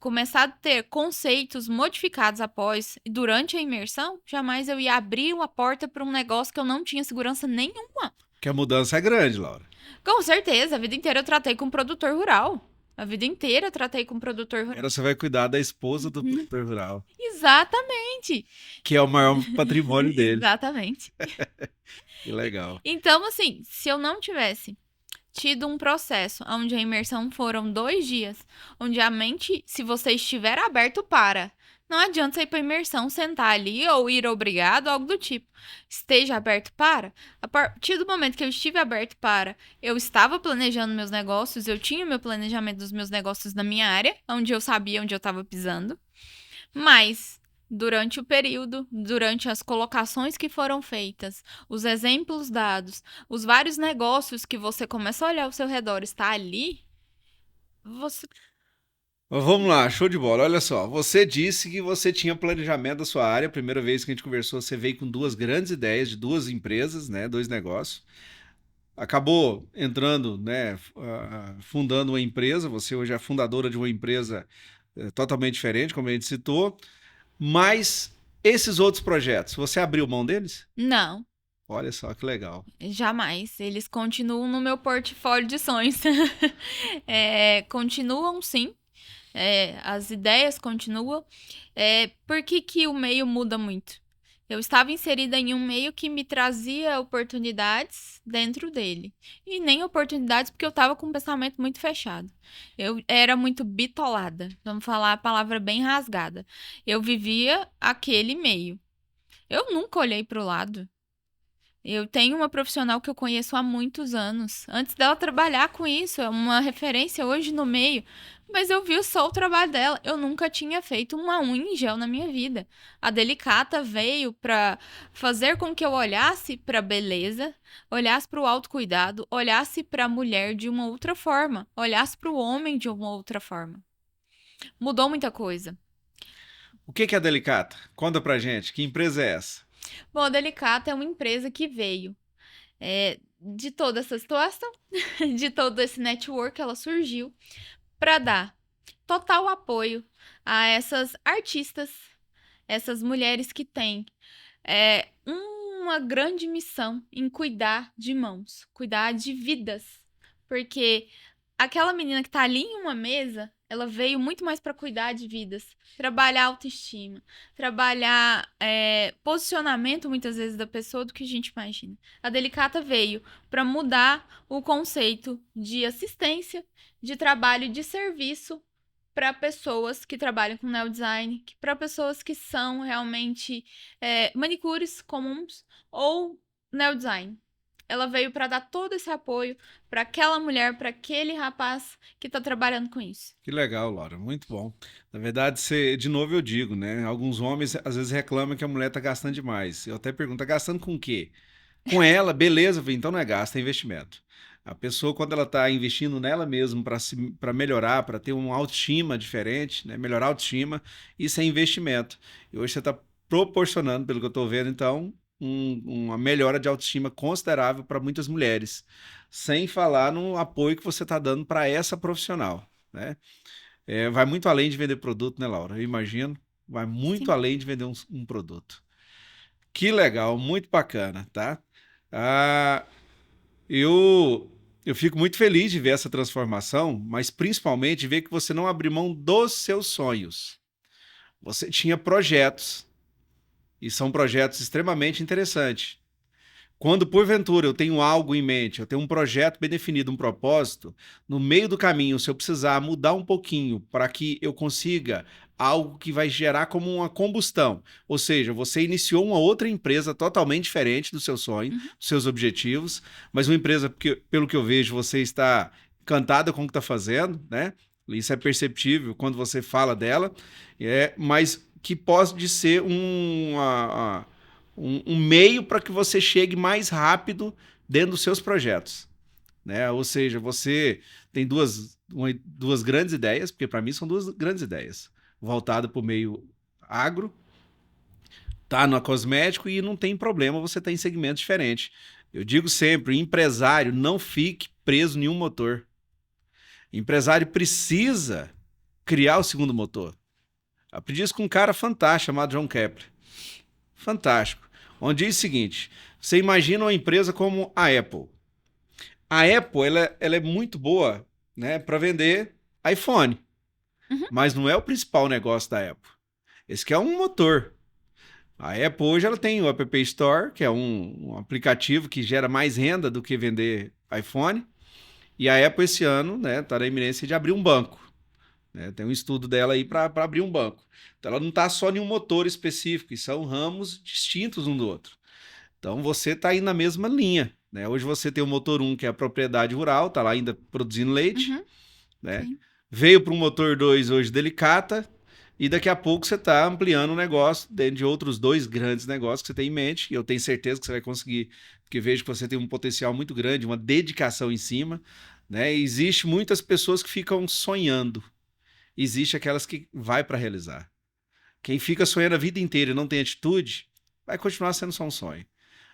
S2: começado a ter conceitos modificados após e durante a imersão, jamais eu ia abrir uma porta para um negócio que eu não tinha segurança nenhuma.
S1: Que a mudança é grande, Laura.
S2: Com certeza, a vida inteira eu tratei com produtor rural. A vida inteira eu tratei com produtor rural.
S1: Agora você vai cuidar da esposa do produtor rural.
S2: Exatamente.
S1: Que é o maior patrimônio dele.
S2: Exatamente.
S1: Que legal.
S2: Então, assim, se eu não tivesse tido um processo onde a imersão foram 2 dias, onde a mente, se você estiver aberto para, não adianta você ir para imersão, sentar ali ou ir obrigado, algo do tipo. Esteja aberto para. A partir do momento que eu estive aberto para, eu estava planejando meus negócios, eu tinha meu planejamento dos meus negócios na minha área, onde eu sabia onde eu estava pisando. Mas, durante o período, durante as colocações que foram feitas, os exemplos dados, os vários negócios que você começa a olhar ao seu redor, está ali, você...
S1: Vamos lá, show de bola. Olha só, você disse que você tinha planejamento da sua área. A primeira vez que a gente conversou, você veio com 2 grandes ideias de 2 empresas, né, 2 negócios. Acabou entrando, né, fundando uma empresa. Você hoje é fundadora de uma empresa totalmente diferente, como a gente citou. Mas esses outros projetos, você abriu mão deles?
S2: Não.
S1: Olha só que legal.
S2: Jamais. Eles continuam no meu portfólio de sonhos. Continuam, sim. As ideias continuam. Por que que o meio muda muito? Eu estava inserida em um meio que me trazia oportunidades dentro dele. E nem oportunidades porque eu estava com um pensamento muito fechado. Eu era muito bitolada. Vamos falar a palavra bem rasgada. Eu vivia aquele meio. Eu nunca olhei para o lado. Eu tenho uma profissional que eu conheço há muitos anos. Antes dela trabalhar com isso, é uma referência hoje no meio. Mas eu vi só o trabalho dela. Eu nunca tinha feito uma unha em gel na minha vida. A Delicata veio para fazer com que eu olhasse para a beleza, olhasse para o autocuidado, olhasse para a mulher de uma outra forma, olhasse para o homem de uma outra forma. Mudou muita coisa.
S1: O que é a Delicata? Conta pra gente, que empresa é essa?
S2: Bom, a Delicata é uma empresa que veio de toda essa situação, de todo esse network, ela surgiu para dar total apoio a essas artistas, essas mulheres que têm uma grande missão em cuidar de mãos, cuidar de vidas. Porque aquela menina que tá ali em uma mesa, ela veio muito mais para cuidar de vidas, trabalhar autoestima, trabalhar posicionamento muitas vezes da pessoa do que a gente imagina. A Delicata veio para mudar o conceito de assistência, de trabalho e de serviço para pessoas que trabalham com neodesign, para pessoas que são realmente manicures comuns ou neodesign. Ela veio para dar todo esse apoio para aquela mulher, para aquele rapaz que está trabalhando com isso.
S1: Que legal, Laura, muito bom. Na verdade, de novo eu digo, né? Alguns homens às vezes reclamam que a mulher tá gastando demais. Eu até pergunto, tá gastando com o quê? Com ela, beleza, então não é gasto, é investimento. A pessoa, quando ela está investindo nela mesma para melhorar, para ter uma autoestima diferente, né? Melhorar a autoestima, isso é investimento. E hoje você está proporcionando, pelo que eu estou vendo, então, uma melhora de autoestima considerável para muitas mulheres, sem falar no apoio que você está dando para essa profissional, né? Vai muito além de vender produto, né, Laura? Eu imagino. Vai muito
S2: Sim.
S1: além de vender um produto. Que legal, muito bacana, tá? Ah, eu fico muito feliz de ver essa transformação, mas principalmente de ver que você não abriu mão dos seus sonhos. Você tinha projetos, e são projetos extremamente interessantes. Quando, porventura, eu tenho algo em mente, eu tenho um projeto bem definido, um propósito, no meio do caminho, se eu precisar mudar um pouquinho para que eu consiga algo que vai gerar como uma combustão, ou seja, você iniciou uma outra empresa totalmente diferente do seu sonho,
S2: Uhum.
S1: dos seus objetivos, mas uma empresa que, pelo que eu vejo, você está encantada com o que está fazendo, né? Isso é perceptível quando você fala dela, mas que pode ser um meio para que você chegue mais rápido dentro dos seus projetos, né? Ou seja, você tem duas grandes ideias, porque para mim são duas grandes ideias, voltada para o meio agro, tá no cosmético e não tem problema você estar em segmentos diferentes. Eu digo sempre, empresário, não fique preso em nenhum motor. Empresário precisa criar o segundo motor. Aprendi isso com um cara fantástico chamado John Kepler. Fantástico. Onde diz o seguinte: você imagina uma empresa como a Apple. A Apple ela é muito boa, né, para vender iPhone,
S2: Uhum.
S1: mas não é o principal negócio da Apple. Esse que é um motor. A Apple hoje ela tem o App Store, que é um aplicativo que gera mais renda do que vender iPhone. E a Apple esse ano, né, está na iminência de abrir um banco. Né? Tem um estudo dela aí para abrir um banco. Então ela não está só em um motor específico, e são ramos distintos um do outro. Então você está aí na mesma linha. Né? Hoje você tem o motor 1, que é a propriedade rural, está lá ainda produzindo leite.
S2: Uhum.
S1: Né?
S2: Sim.
S1: Veio para o motor 2 hoje Delicata, e daqui a pouco você está ampliando o negócio dentro de outros dois grandes negócios que você tem em mente, e eu tenho certeza que você vai conseguir, porque vejo que você tem um potencial muito grande, uma dedicação em cima. Né? E existe muitas pessoas que ficam sonhando. Existe aquelas que vai para realizar. Quem fica sonhando a vida inteira e não tem atitude, vai continuar sendo só um sonho.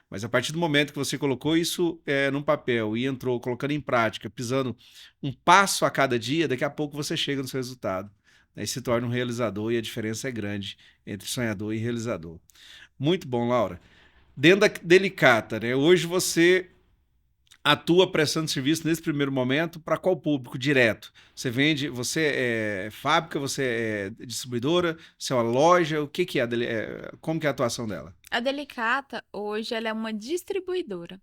S1: Mas a partir do momento que você colocou isso num papel e entrou colocando em prática, pisando um passo a cada dia, daqui a pouco você chega no seu resultado. Né, e se torna um realizador, e a diferença é grande entre sonhador e realizador. Muito bom, Laura. Dentro da Delicata, né? Hoje você atua prestando serviço nesse primeiro momento para qual público? Direto. Você vende, você é fábrica, você é distribuidora, você é uma loja, o que que é, como que é a atuação dela?
S2: A Delicata, hoje, ela é uma distribuidora.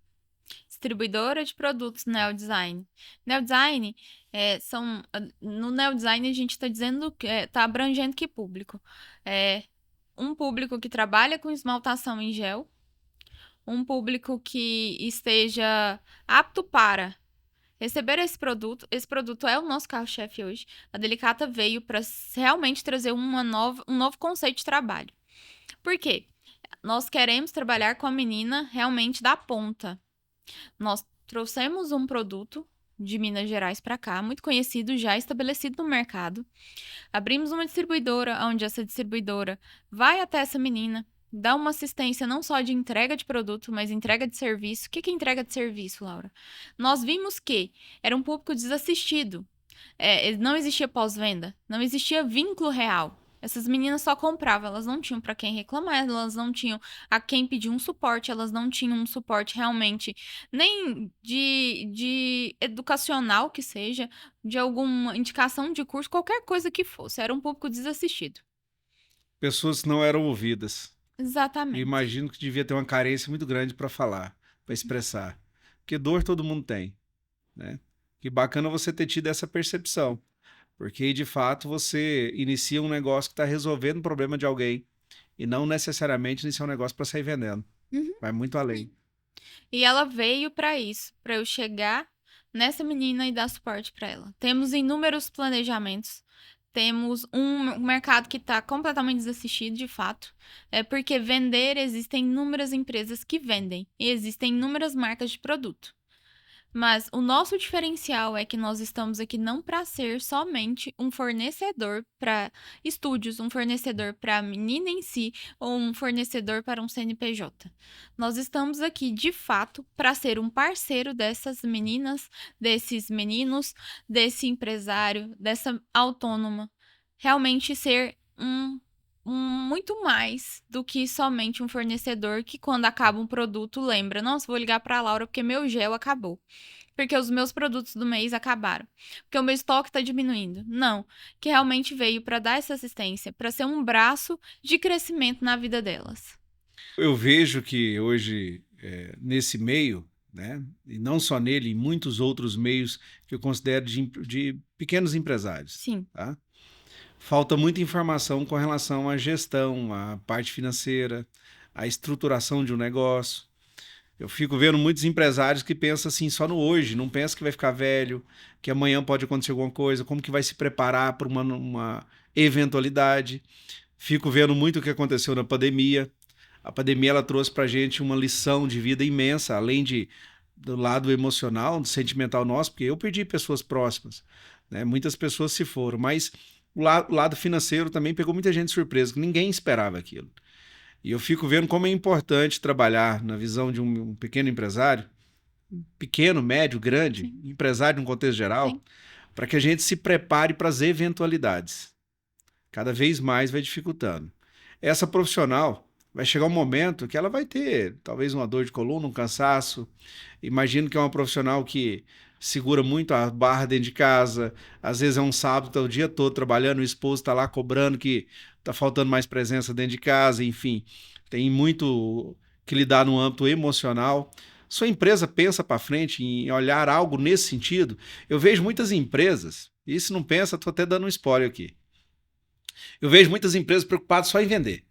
S2: Distribuidora de produtos Neodesign. Neodesign, no Neodesign a gente está dizendo que está abrangendo que público? É um público que trabalha com esmaltação em gel, um público que esteja apto para receber esse produto. Esse produto é o nosso carro-chefe hoje. A Delicata veio para realmente trazer um novo conceito de trabalho. Por quê? Nós queremos trabalhar com a menina realmente da ponta. Nós trouxemos um produto de Minas Gerais para cá, muito conhecido, já estabelecido no mercado. Abrimos uma distribuidora, onde essa distribuidora vai até essa menina, dá uma assistência não só de entrega de produto, mas entrega de serviço. O que é entrega de serviço, Laura? Nós vimos que era um público desassistido. Não existia pós-venda, não existia vínculo real. Essas meninas só compravam, elas não tinham para quem reclamar, elas não tinham a quem pedir um suporte, elas não tinham um suporte realmente nem de educacional que seja, de alguma indicação de curso, qualquer coisa que fosse. Era um público desassistido.
S1: Pessoas que não eram ouvidas. Eu
S2: Exatamente.
S1: imagino que devia ter uma carência muito grande para falar, para expressar. Porque dor todo mundo tem, né? Que bacana você ter tido essa percepção. Porque aí, de fato, você inicia um negócio que está resolvendo o problema de alguém. E não necessariamente iniciar um negócio para sair vendendo.
S2: Uhum.
S1: Vai muito além.
S2: E ela veio para isso, para eu chegar nessa menina e dar suporte para ela. Temos inúmeros planejamentos. Temos um mercado que está completamente desassistido, de fato. Porque vender, existem inúmeras empresas que vendem. E existem inúmeras marcas de produto. Mas o nosso diferencial é que nós estamos aqui não para ser somente um fornecedor para estúdios, um fornecedor para a menina em si ou um fornecedor para um CNPJ. Nós estamos aqui de fato para ser um parceiro dessas meninas, desses meninos, desse empresário, dessa autônoma. Realmente ser muito mais do que somente um fornecedor que, quando acaba um produto, lembra: nossa, vou ligar para a Laura porque meu gel acabou. Porque os meus produtos do mês acabaram. Porque o meu estoque está diminuindo. Não. Que realmente veio para dar essa assistência, para ser um braço de crescimento na vida delas.
S1: Eu vejo que hoje, nesse meio, né, e não só nele, em muitos outros meios que eu considero de pequenos empresários,
S2: Sim.
S1: tá? Falta muita informação com relação à gestão, à parte financeira, à estruturação de um negócio. Eu fico vendo muitos empresários que pensam assim só no hoje, não pensa que vai ficar velho, que amanhã pode acontecer alguma coisa, como que vai se preparar para uma eventualidade. Fico vendo muito o que aconteceu na pandemia. A pandemia ela trouxe para a gente uma lição de vida imensa, além do lado emocional, do sentimental nosso, porque eu perdi pessoas próximas, né? Muitas pessoas se foram, mas o lado financeiro também pegou muita gente de surpresa, que ninguém esperava aquilo. E eu fico vendo como é importante trabalhar na visão de um pequeno empresário, pequeno, médio, grande,
S2: Sim.
S1: empresário num contexto geral, para que a gente se prepare para as eventualidades. Cada vez mais vai dificultando. Essa profissional vai chegar um momento que ela vai ter talvez uma dor de coluna, um cansaço. Imagino que é uma profissional que segura muito a barra dentro de casa, às vezes é um sábado, está o dia todo trabalhando, o esposo está lá cobrando que está faltando mais presença dentro de casa, enfim, tem muito que lidar no âmbito emocional. Sua empresa pensa para frente em olhar algo nesse sentido? Eu vejo muitas empresas, e se não pensa, estou até dando um spoiler aqui. Eu vejo muitas empresas preocupadas só em vender.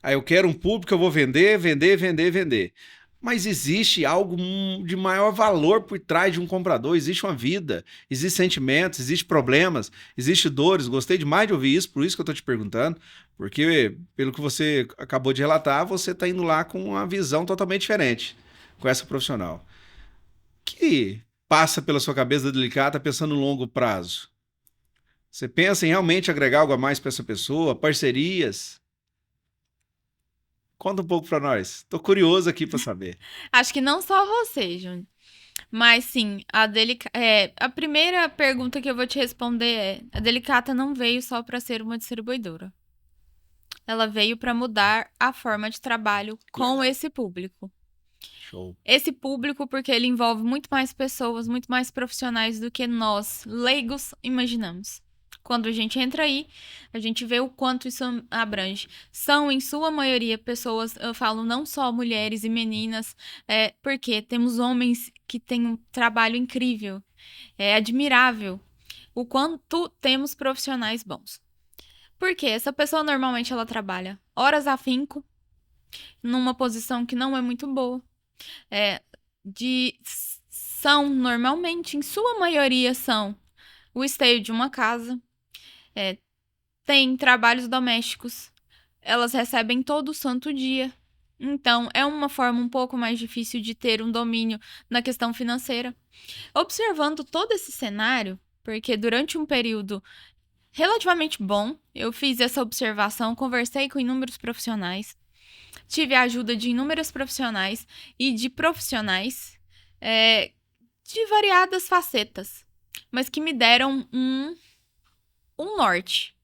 S1: Aí eu quero um público, eu vou vender, vender, vender, vender. Mas existe algo de maior valor por trás de um comprador. Existe uma vida, existem sentimentos, existem problemas, existem dores. Gostei demais de ouvir isso, por isso que eu estou te perguntando. Porque, pelo que você acabou de relatar, você está indo lá com uma visão totalmente diferente com essa profissional. Que passa pela sua cabeça delicada pensando no longo prazo? Você pensa em realmente agregar algo a mais para essa pessoa? Parcerias? Conta um pouco para nós. Tô curioso aqui para saber.
S2: Acho que não só você, Júnior. Mas sim, a primeira pergunta que eu vou te responder é: a Delicata não veio só para ser uma distribuidora. Ela veio para mudar a forma de trabalho com esse público.
S1: Show.
S2: Esse público, porque ele envolve muito mais pessoas, muito mais profissionais do que nós, leigos, imaginamos. Quando a gente entra aí, a gente vê o quanto isso abrange. São, em sua maioria, pessoas, eu falo não só mulheres e meninas, porque temos homens que têm um trabalho incrível, é admirável o quanto temos profissionais bons. Porque essa pessoa normalmente ela trabalha horas afinco, numa posição que não é muito boa. São normalmente, em sua maioria, são o esteio de uma casa, tem trabalhos domésticos, elas recebem todo santo dia. Então, é uma forma um pouco mais difícil de ter um domínio na questão financeira. Observando todo esse cenário, porque durante um período relativamente bom, eu fiz essa observação, conversei com inúmeros profissionais, tive a ajuda de inúmeros profissionais e de profissionais de variadas facetas, mas que me deram um norte,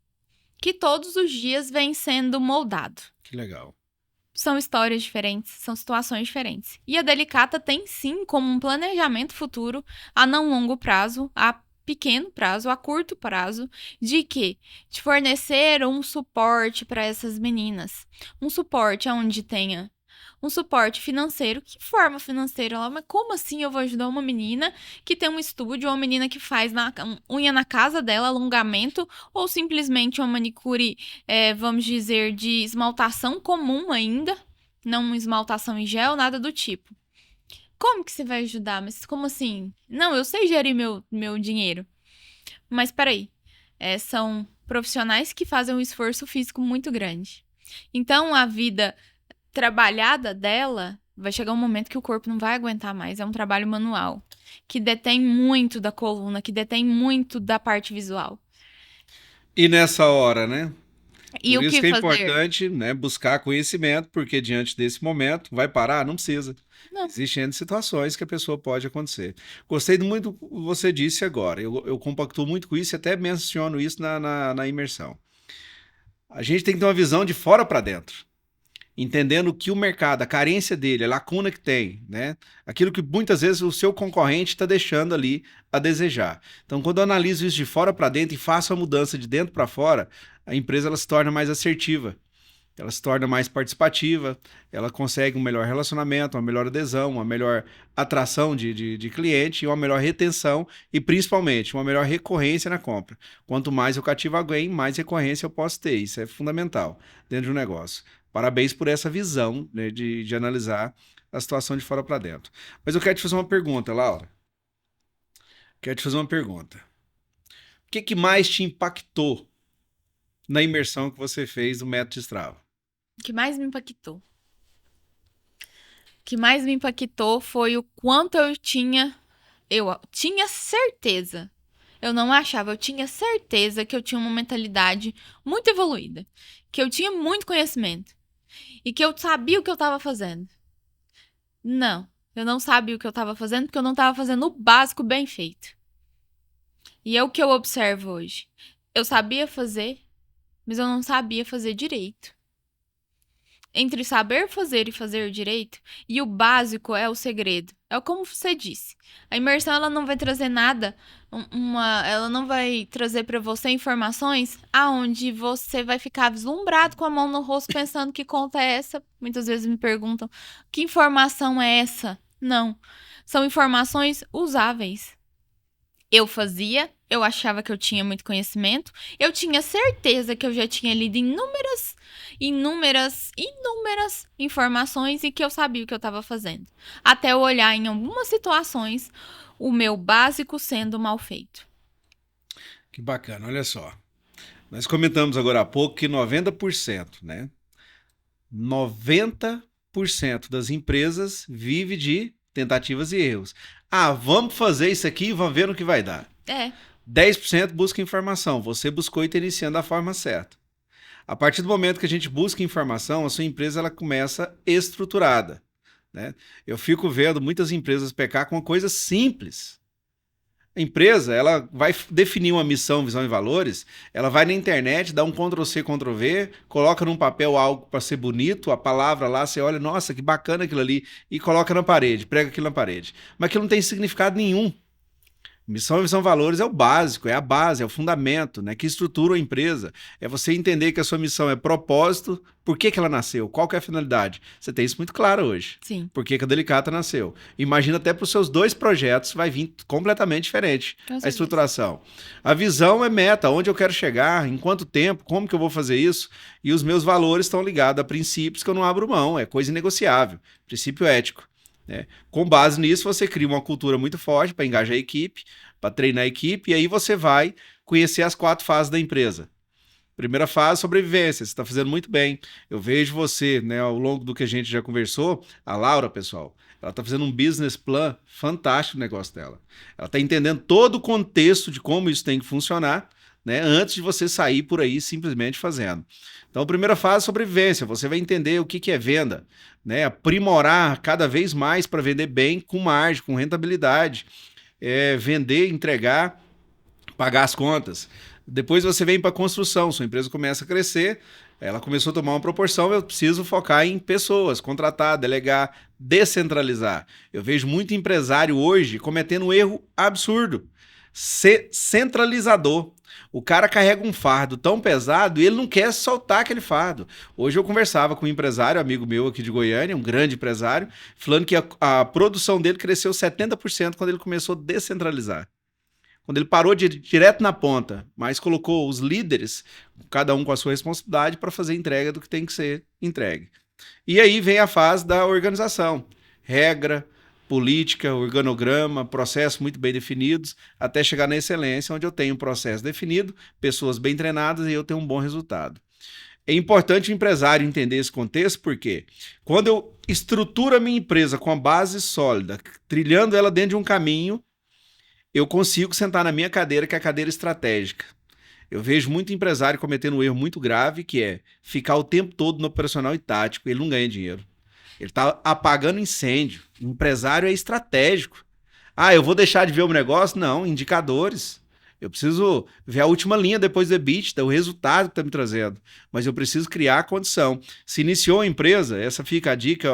S2: que todos os dias vem sendo moldado.
S1: Que legal.
S2: São histórias diferentes, são situações diferentes. E a Delicata tem sim como um planejamento futuro, a não longo prazo, a pequeno prazo, a curto prazo, de que? De fornecer um suporte para essas meninas. Um suporte onde tenha um suporte financeiro. Que forma financeira? Mas como assim eu vou ajudar uma menina que tem um estúdio, ou uma menina que faz unha na casa dela, alongamento, ou simplesmente uma manicure, vamos dizer, de esmaltação comum ainda, não esmaltação em gel, nada do tipo. Como que você vai ajudar? Mas como assim? Não, eu sei gerir meu dinheiro. Mas peraí, são profissionais que fazem um esforço físico muito grande. Então, a vida trabalhada dela, vai chegar um momento que o corpo não vai aguentar mais. É um trabalho manual, que detém muito da coluna, que detém muito da parte visual.
S1: E nessa hora, né?
S2: E
S1: Por
S2: o
S1: isso
S2: que
S1: que é
S2: fazer?
S1: importante, né, buscar conhecimento, porque diante desse momento, vai parar? Não precisa.
S2: Não.
S1: Existem situações que a pessoa pode acontecer. Gostei muito do que você disse agora. Eu compactuo muito com isso e até menciono isso na imersão. A gente tem que ter uma visão de fora para dentro. Entendendo que o mercado, a carência dele, a lacuna que tem, né? Aquilo que muitas vezes o seu concorrente está deixando ali a desejar. Então, quando eu analiso isso de fora para dentro e faço a mudança de dentro para fora, a empresa ela se torna mais assertiva, ela se torna mais participativa, ela consegue um melhor relacionamento, uma melhor adesão, uma melhor atração de cliente, uma melhor retenção e, principalmente, uma melhor recorrência na compra. Quanto mais eu cativo alguém, mais recorrência eu posso ter. Isso é fundamental dentro de um negócio. Parabéns por essa visão, né, de analisar a situação de fora para dentro. Mas eu quero te fazer uma pergunta, Laura. Quero te fazer uma pergunta. O que mais te impactou na imersão que você fez do método Strava?
S2: O que mais me impactou? O que mais me impactou foi o quanto eu tinha certeza. Eu não achava, eu tinha certeza que eu tinha uma mentalidade muito evoluída, que eu tinha muito conhecimento e que eu sabia o que eu estava fazendo. Não, eu não sabia o que eu estava fazendo porque eu não estava fazendo o básico bem feito. E é o que eu observo hoje. Eu sabia fazer, mas eu não sabia fazer direito. Entre saber fazer e fazer direito, e o básico é o segredo. É como você disse. A imersão ela não vai trazer nada, ela não vai trazer para você informações aonde você vai ficar vislumbrado com a mão no rosto pensando que conta é essa. Muitas vezes me perguntam, que informação é essa? Não. São informações usáveis. Eu fazia, eu achava que eu tinha muito conhecimento, eu tinha certeza que eu já tinha lido inúmeras informações e que eu sabia o que eu estava fazendo. Até eu olhar em algumas situações o meu básico sendo mal feito.
S1: Que bacana, olha só. Nós comentamos agora há pouco que 90%, né? 90% das empresas vive de tentativas e erros. Ah, vamos fazer isso aqui e vamos ver no que vai dar. 10% busca informação. Você buscou e está iniciando da forma certa. A partir do momento que a gente busca informação, a sua empresa ela começa estruturada, né? Eu fico vendo muitas empresas pecar com uma coisa simples. A empresa ela vai definir uma missão, visão e valores, ela vai na internet, dá um Ctrl+C, Ctrl+V, coloca num papel algo para ser bonito, a palavra lá, você olha, nossa, que bacana aquilo ali, e coloca na parede, prega aquilo na parede. Mas aquilo não tem significado nenhum. Missão e visão valores é o básico, é a base, é o fundamento, né, que estrutura a empresa. É você entender que a sua missão é propósito, por que que ela nasceu, qual que é a finalidade. Você tem isso muito claro hoje.
S2: Sim,
S1: Por que que a Delicata nasceu. Imagina até para os seus 2 projetos vai vir completamente diferente
S2: com
S1: a
S2: certeza.
S1: estruturação. A visão é meta, onde eu quero chegar, em quanto tempo, como que eu vou fazer isso. E os meus valores estão ligados a princípios que eu não abro mão, é coisa inegociável, princípio ético. Né? Com base nisso, você cria uma cultura muito forte para engajar a equipe, para treinar a equipe, e aí você vai conhecer as 4 fases da empresa. Primeira fase, sobrevivência. Você está fazendo muito bem. Eu vejo você, né, ao longo do que a gente já conversou, a Laura, pessoal, ela está fazendo um business plan fantástico no negócio dela. Ela está entendendo todo o contexto de como isso tem que funcionar, né, antes de você sair por aí simplesmente fazendo. Então, primeira fase, sobrevivência. Você vai entender o que que é venda, né, aprimorar cada vez mais para vender bem, com margem, com rentabilidade. Vender, entregar, pagar as contas. Depois você vem para a construção, sua empresa começa a crescer, ela começou a tomar uma proporção, eu preciso focar em pessoas, contratar, delegar, descentralizar. Eu vejo muito empresário hoje cometendo um erro absurdo, ser centralizador. O cara carrega um fardo tão pesado e ele não quer soltar aquele fardo. Hoje eu conversava com um empresário, amigo meu aqui de Goiânia, um grande empresário, falando que a produção dele cresceu 70% quando ele começou a descentralizar. Quando ele parou de ir direto na ponta, mas colocou os líderes, cada um com a sua responsabilidade, para fazer entrega do que tem que ser entregue. E aí vem a fase da organização. Regra, política, organograma, processos muito bem definidos, até chegar na excelência, onde eu tenho um processo definido, pessoas bem treinadas e eu tenho um bom resultado. É importante o empresário entender esse contexto, porque quando eu estruturo a minha empresa com a base sólida, trilhando ela dentro de um caminho, eu consigo sentar na minha cadeira, que é a cadeira estratégica. Eu vejo muito empresário cometendo um erro muito grave, que é ficar o tempo todo no operacional e tático. Ele não ganha dinheiro. Ele está apagando incêndio. O empresário é estratégico. Ah, eu vou deixar de ver o meu negócio? Não, indicadores. Eu preciso ver a última linha depois do EBITDA, o resultado que está me trazendo. Mas eu preciso criar a condição. Se iniciou a empresa, essa fica a dica.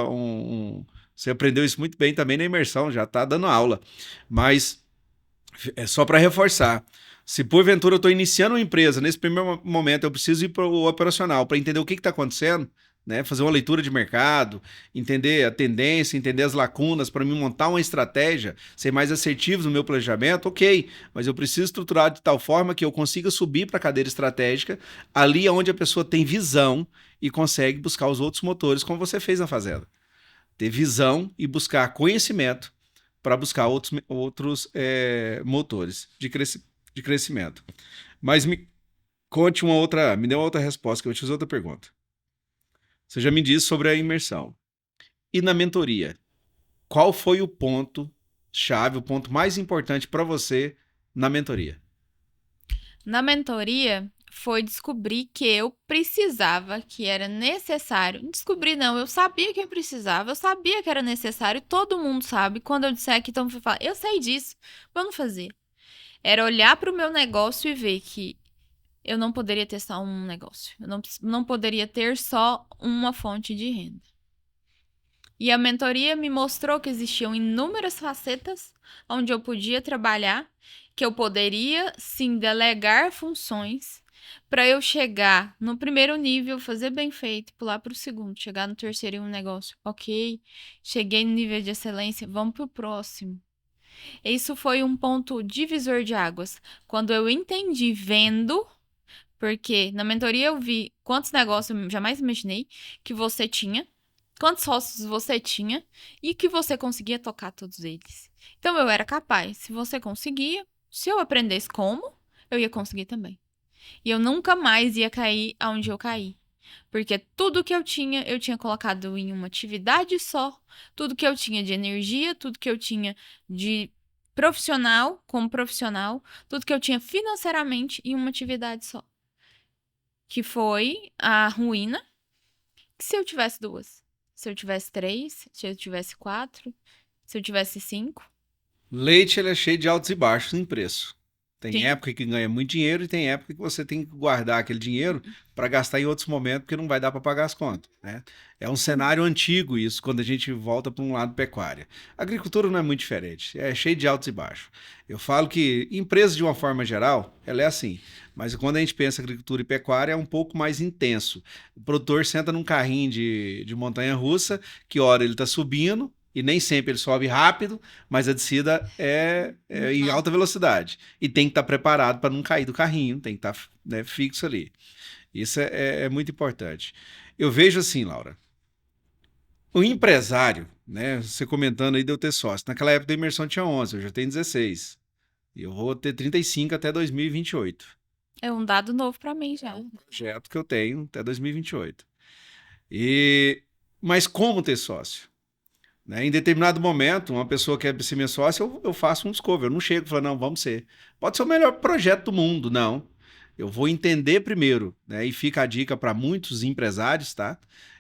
S1: Você aprendeu isso muito bem também na imersão, já está dando aula. Mas é só para reforçar. Se porventura eu estou iniciando uma empresa, nesse primeiro momento eu preciso ir para o operacional para entender o que está acontecendo, né? Fazer uma leitura de mercado, entender a tendência, entender as lacunas para me montar uma estratégia, ser mais assertivo no meu planejamento, ok, mas eu preciso estruturar de tal forma que eu consiga subir para a cadeira estratégica, ali onde a pessoa tem visão e consegue buscar os outros motores, como você fez na Fazenda. Ter visão e buscar conhecimento para buscar outros motores de crescimento. Mas me conte me dê uma outra resposta, que eu vou te fazer outra pergunta. Você já me disse sobre a imersão. E na mentoria, qual foi o ponto chave, o ponto mais importante para você na mentoria?
S2: Na mentoria, foi descobrir que eu precisava, que era necessário. Descobrir não, eu sabia que eu precisava, eu sabia que era necessário, todo mundo sabe. Quando eu disser aqui, então eu falar, eu sei disso, vamos fazer. Era olhar para o meu negócio e ver que eu não poderia ter só um negócio. Eu não poderia ter só uma fonte de renda. E a mentoria me mostrou que existiam inúmeras facetas onde eu podia trabalhar, que eu poderia sim delegar funções para eu chegar no primeiro nível, fazer bem feito, pular para o segundo, chegar no terceiro em um negócio. Ok, cheguei no nível de excelência, vamos para o próximo. Isso foi um ponto divisor de águas. Quando eu entendi vendo, porque na mentoria eu vi quantos negócios eu jamais imaginei que você tinha, quantos sócios você tinha e que você conseguia tocar todos eles. Então eu era capaz. Se você conseguia, se eu aprendesse como, eu ia conseguir também. E eu nunca mais ia cair aonde eu caí. Porque tudo que eu tinha colocado em uma atividade só. Tudo que eu tinha de energia, tudo que eu tinha de profissional, como profissional, tudo que eu tinha financeiramente em uma atividade só. Que foi a ruína. Se eu tivesse 2, se eu tivesse 3, se eu tivesse 4, se eu tivesse 5.
S1: Leite ele é cheio de altos e baixos em preço. Tem
S2: Sim.
S1: época que ganha muito dinheiro e tem época que você tem que guardar aquele dinheiro para gastar em outros momentos, porque não vai dar para pagar as contas, né? É um cenário antigo isso, quando a gente volta para um lado pecuária. A agricultura não é muito diferente, é cheio de altos e baixos. Eu falo que empresa, de uma forma geral, ela é assim, mas quando a gente pensa em agricultura e pecuária, é um pouco mais intenso. O produtor senta num carrinho de montanha-russa, que hora ele está subindo, e nem sempre ele sobe rápido, mas a descida é em alta velocidade. E tem que estar preparado para não cair do carrinho, tem que estar, né, fixo ali. Isso é muito importante. Eu vejo assim, Laura, o empresário, né? Você comentando aí de eu ter sócio. Naquela época da imersão tinha 11, eu já tenho 16. E eu vou ter 35 até 2028.
S2: É um dado novo pra mim
S1: É
S2: já.
S1: um projeto que eu tenho até 2028. E... Mas como ter sócio? Né? Em determinado momento, uma pessoa que quer ser minha sócia, eu faço um discovery. Eu não chego e falo, não, vamos ser. Pode ser o melhor projeto do mundo, não. Eu vou entender primeiro, né? E fica a dica para muitos empresários, tá?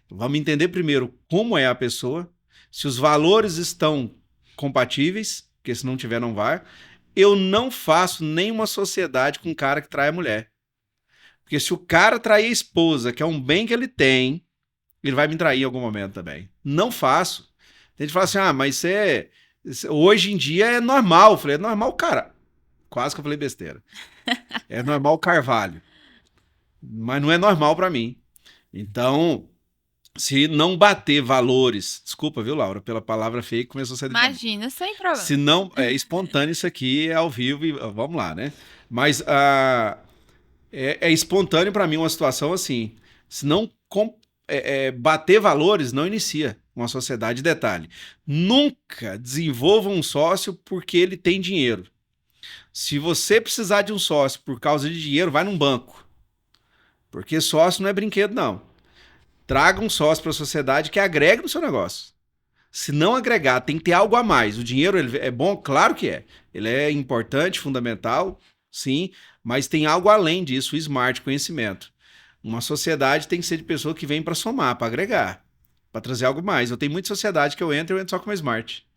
S1: Vamos entender primeiro como é a pessoa, se os valores estão compatíveis, porque se não tiver, não vai. Eu não faço nenhuma sociedade com um cara que trai a mulher. Porque se o cara trair a esposa, que é um bem que ele tem, ele vai me trair em algum momento também. Não faço. Tem gente que fala assim, mas hoje em dia é normal. Eu falei, é normal, cara. Quase que eu falei besteira. É normal o Carvalho. Mas não é normal para mim. Então, se não bater valores... Desculpa, viu, Laura, pela palavra feia que começou a sair da minha boca.
S2: Imagina, sem problema.
S1: Se não... É espontâneo isso aqui, é ao vivo e vamos lá, né? Mas é espontâneo para mim uma situação assim. Se não bater valores, não inicia uma sociedade. Detalhe, nunca desenvolva um sócio porque ele tem dinheiro. Se você precisar de um sócio por causa de dinheiro, vai num banco. Porque sócio não é brinquedo, não. Traga um sócio para a sociedade que agregue no seu negócio. Se não agregar, tem que ter algo a mais. O dinheiro ele é bom? Claro que é. Ele é importante, fundamental, sim, mas tem algo além disso, o smart, conhecimento. Uma sociedade tem que ser de pessoa que vem para somar, para agregar, para trazer algo mais. Eu tenho muita sociedade que eu entro só com o smart.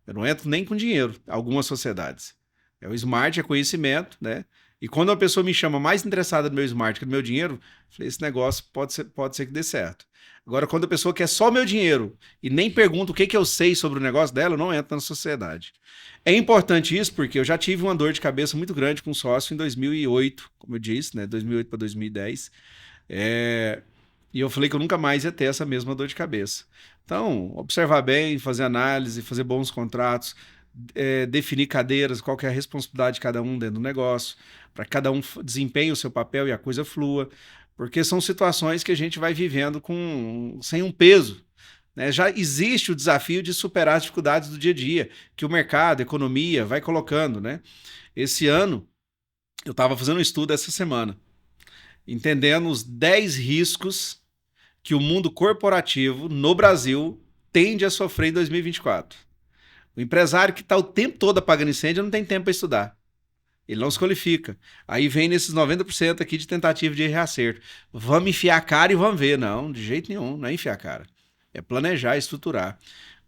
S1: Eu não entro nem com dinheiro, algumas sociedades. É o smart, é conhecimento, né? E quando uma pessoa me chama mais interessada no meu smart que no meu dinheiro, eu falei, esse negócio pode ser que dê certo. Agora, quando a pessoa quer só o meu dinheiro e nem pergunta o que eu sei sobre o negócio dela, eu não entro na sociedade. É importante isso porque eu já tive uma dor de cabeça muito grande com um sócio em 2008, como eu disse, né? 2008 para 2010. E eu falei que eu nunca mais ia ter essa mesma dor de cabeça. Então, observar bem, fazer análise, fazer bons contratos, definir cadeiras, qual que é a responsabilidade de cada um dentro do negócio, para que cada um desempenhe o seu papel e a coisa flua, porque são situações que a gente vai vivendo sem um peso. Né? Já existe o desafio de superar as dificuldades do dia a dia, que o mercado, a economia vai colocando. Né? Esse ano, eu estava fazendo um estudo essa semana, entendendo os 10 riscos que o mundo corporativo no Brasil tende a sofrer em 2024. O empresário que está o tempo todo apagando incêndio não tem tempo para estudar. Ele não se qualifica. Aí vem nesses 90% aqui de tentativa de reacerto. Vamos enfiar a cara e vamos ver. Não, de jeito nenhum, não é enfiar a cara. É planejar, estruturar.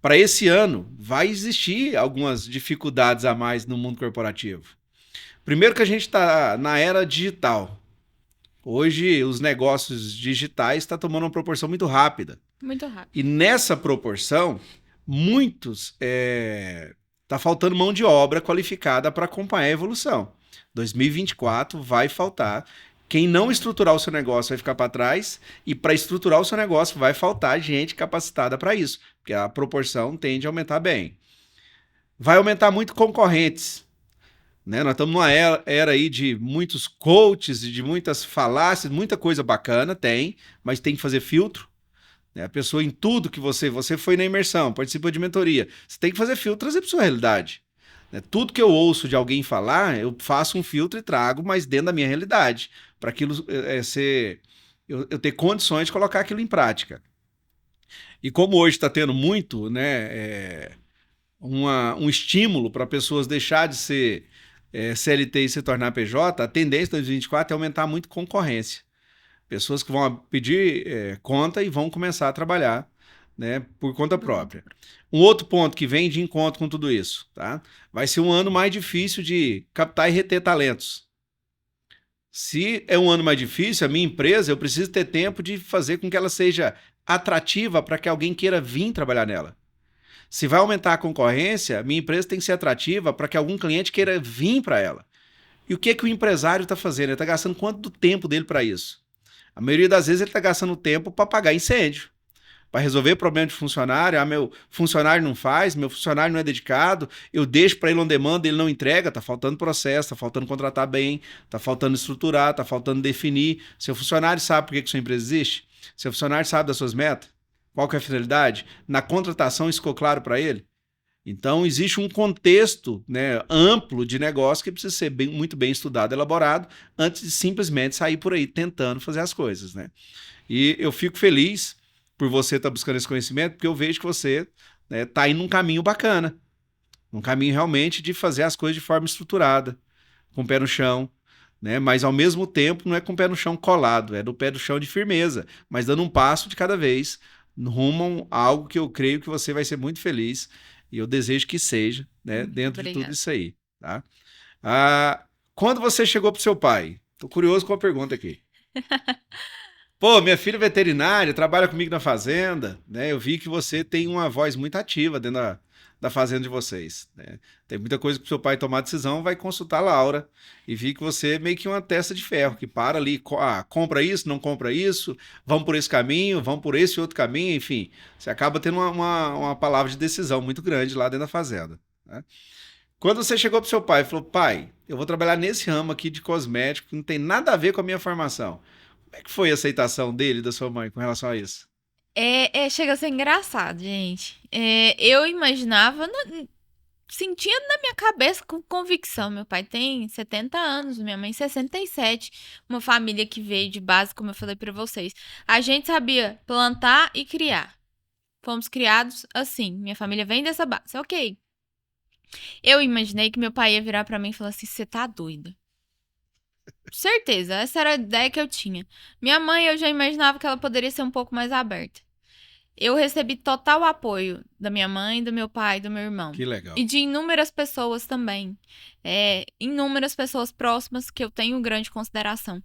S1: Para esse ano, vai existir algumas dificuldades a mais no mundo corporativo. Primeiro que a gente está na era digital. Hoje, os negócios digitais estão tomando uma proporção muito rápida.
S2: Muito rápido.
S1: E nessa proporção, tá faltando mão de obra qualificada para acompanhar a evolução. 2024 vai faltar. Quem não estruturar o seu negócio vai ficar para trás, e para estruturar o seu negócio vai faltar gente capacitada para isso, porque a proporção tende a aumentar bem. Vai aumentar muito concorrentes. Né? Nós estamos numa era aí de muitos coaches, de muitas falácias, muita coisa bacana, mas tem que fazer filtro. Né? A pessoa em tudo que você foi na imersão, participou de mentoria, você tem que fazer filtro, trazer para sua realidade. Né? Tudo que eu ouço de alguém falar, eu faço um filtro e trago, mas dentro da minha realidade, para aquilo eu ter condições de colocar aquilo em prática. E como hoje está tendo muito, né, um estímulo para pessoas deixar de ser CLT e se tornar PJ, a tendência de 2024 é aumentar muito concorrência. Pessoas que vão pedir conta e vão começar a trabalhar né, por conta própria. Um outro ponto que vem de encontro com tudo isso, tá? Vai ser um ano mais difícil de captar e reter talentos. Se é um ano mais difícil, a minha empresa, eu preciso ter tempo de fazer com que ela seja atrativa para que alguém queira vir trabalhar nela. Se vai aumentar a concorrência, minha empresa tem que ser atrativa para que algum cliente queira vir para ela. E o que o empresário está fazendo? Ele está gastando quanto do tempo dele para isso? A maioria das vezes ele está gastando tempo para apagar incêndio, para resolver problema de funcionário. Ah, meu funcionário não faz, meu funcionário não é dedicado, eu deixo para ele on demand, ele não entrega, está faltando processo, está faltando contratar bem, está faltando estruturar, está faltando definir. Seu funcionário sabe por que sua empresa existe? Seu funcionário sabe das suas metas? Qual que é a finalidade? Na contratação isso ficou claro para ele? Então, existe um contexto, né, amplo de negócio que precisa ser muito bem estudado, elaborado, antes de simplesmente sair por aí tentando fazer as coisas, né? E eu fico feliz por você estar buscando esse conhecimento, porque eu vejo que você está indo num caminho bacana, num caminho realmente de fazer as coisas de forma estruturada, com o pé no chão, né? Mas ao mesmo tempo não é com o pé no chão colado, é do pé no chão de firmeza, mas dando um passo de cada vez rumo a algo que eu creio que você vai ser muito feliz e eu desejo que seja, né, dentro de tudo isso aí, tá? Quando você chegou pro seu pai? Tô curioso com a pergunta aqui. Pô, minha filha é veterinária, trabalha comigo na fazenda, né? Eu vi que você tem uma voz muito ativa dentro da fazenda de vocês, né? Tem muita coisa que o seu pai tomar decisão, vai consultar a Laura e vi que você é meio que uma testa de ferro, que para ali, compra isso, não compra isso, vamos por esse caminho, vamos por esse outro caminho, enfim. Você acaba tendo uma palavra de decisão muito grande lá dentro da fazenda, né? Quando você chegou pro seu pai e falou, pai, eu vou trabalhar nesse ramo aqui de cosmético, que não tem nada a ver com a minha formação. Como é que foi a aceitação dele e da sua mãe com relação a isso?
S2: Chega a ser engraçado, gente. Eu imaginava, sentia na minha cabeça com convicção. Meu pai tem 70 anos, minha mãe 67. Uma família que veio de base, como eu falei pra vocês. A gente sabia plantar e criar. Fomos criados assim. Minha família vem dessa base. Ok. Eu imaginei que meu pai ia virar pra mim e falar assim: você tá doida? Certeza, essa era a ideia que eu tinha. Minha mãe, eu já imaginava que ela poderia ser um pouco mais aberta. Eu recebi total apoio da minha mãe, do meu pai, do meu irmão.
S1: Que legal.
S2: E de inúmeras pessoas também. Inúmeras pessoas próximas que eu tenho grande consideração.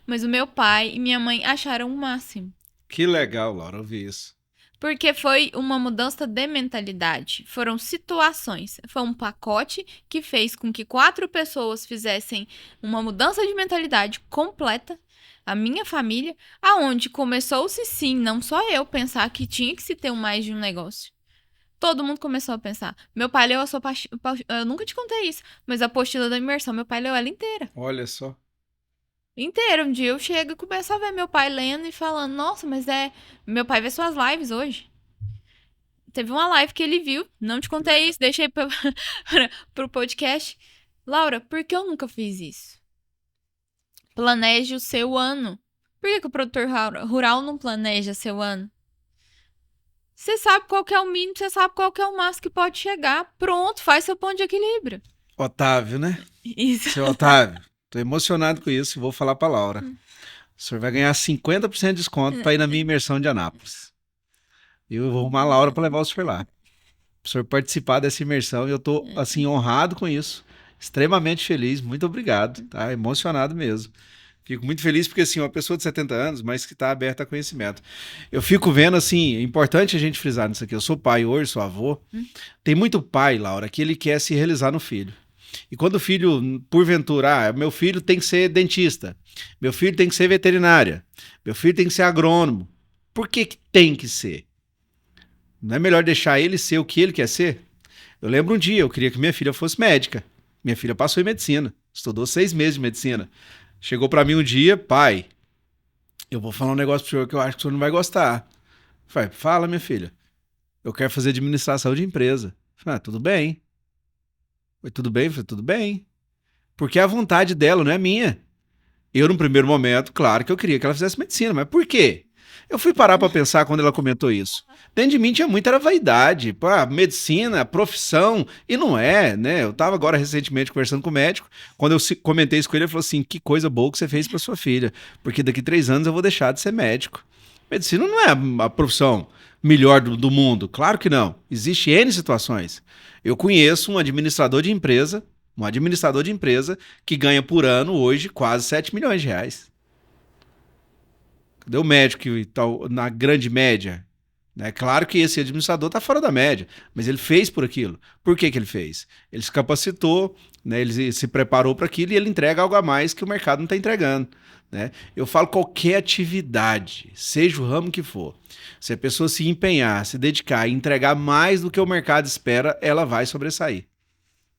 S2: Mas o meu pai e minha mãe acharam o máximo.
S1: Que legal, Laura, ouvir isso.
S2: Porque foi uma mudança de mentalidade. Foram situações. Foi um pacote que fez com que 4 pessoas fizessem uma mudança de mentalidade completa. A minha família, aonde começou-se sim, não só eu, pensar que tinha que se ter mais de um negócio. Todo mundo começou a pensar. Meu pai leu a sua eu nunca te contei isso, mas a apostila da imersão, meu pai leu ela inteira.
S1: Olha só.
S2: Inteira. Um dia eu chego e começo a ver meu pai lendo e falando, nossa, mas meu pai vê suas lives hoje. Teve uma live que ele viu, não te contei isso, deixei pro podcast. Laura, por que eu nunca fiz isso? Planeje o seu ano. Por que o produtor rural não planeja seu ano? Você sabe qual que é o mínimo, você sabe qual que é o máximo que pode chegar. Pronto, faz seu ponto de equilíbrio.
S1: Otávio, né?
S2: Isso.
S1: Seu Otávio, tô emocionado com isso e vou falar pra Laura. O senhor vai ganhar 50% de desconto pra ir na minha imersão de Anápolis. Eu vou arrumar a Laura pra levar o senhor lá. O senhor participar dessa imersão e eu tô, assim, honrado com isso. Extremamente feliz, muito obrigado, tá? Emocionado mesmo. Fico muito feliz porque, assim, uma pessoa de 70 anos, mas que está aberta a conhecimento. Eu fico vendo, assim, é importante a gente frisar nisso aqui. Eu sou pai hoje, sou avô. Tem muito pai, Laura, que ele quer se realizar no filho. E quando o filho, porventura, meu filho tem que ser dentista, meu filho tem que ser veterinária, meu filho tem que ser agrônomo. Por que tem que ser? Não é melhor deixar ele ser o que ele quer ser? Eu lembro um dia, eu queria que minha filha fosse médica. Minha filha passou em medicina, estudou 6 meses de medicina. Chegou pra mim um dia, pai, eu vou falar um negócio pro senhor que eu acho que o senhor não vai gostar. Eu falei, fala, minha filha, eu quero fazer administração de empresa. Eu falei, tudo bem. Foi tudo bem? Eu falei, tudo bem. Porque é a vontade dela, não é minha. Eu, no primeiro momento, claro que eu queria que ela fizesse medicina, mas por quê? Eu fui parar pra pensar quando ela comentou isso. Dentro de mim tinha muita vaidade. Pô, medicina, profissão, e não é, né? Eu tava agora recentemente conversando com o médico, quando eu comentei isso com ele, ele falou assim, que coisa boa que você fez pra sua filha, porque daqui 3 anos eu vou deixar de ser médico. Medicina não é a profissão. melhor do mundo? Claro que não. Existe N situações. Eu conheço um administrador de empresa que ganha por ano hoje quase 7 milhões de reais. Cadê o médico que está na grande média? É claro que esse administrador está fora da média, mas ele fez por aquilo. Por que ele fez? Ele se capacitou, né? Ele se preparou para aquilo e ele entrega algo a mais que o mercado não está entregando. Né? Eu falo qualquer atividade, seja o ramo que for. Se a pessoa se empenhar, se dedicar e entregar mais do que o mercado espera, ela vai sobressair.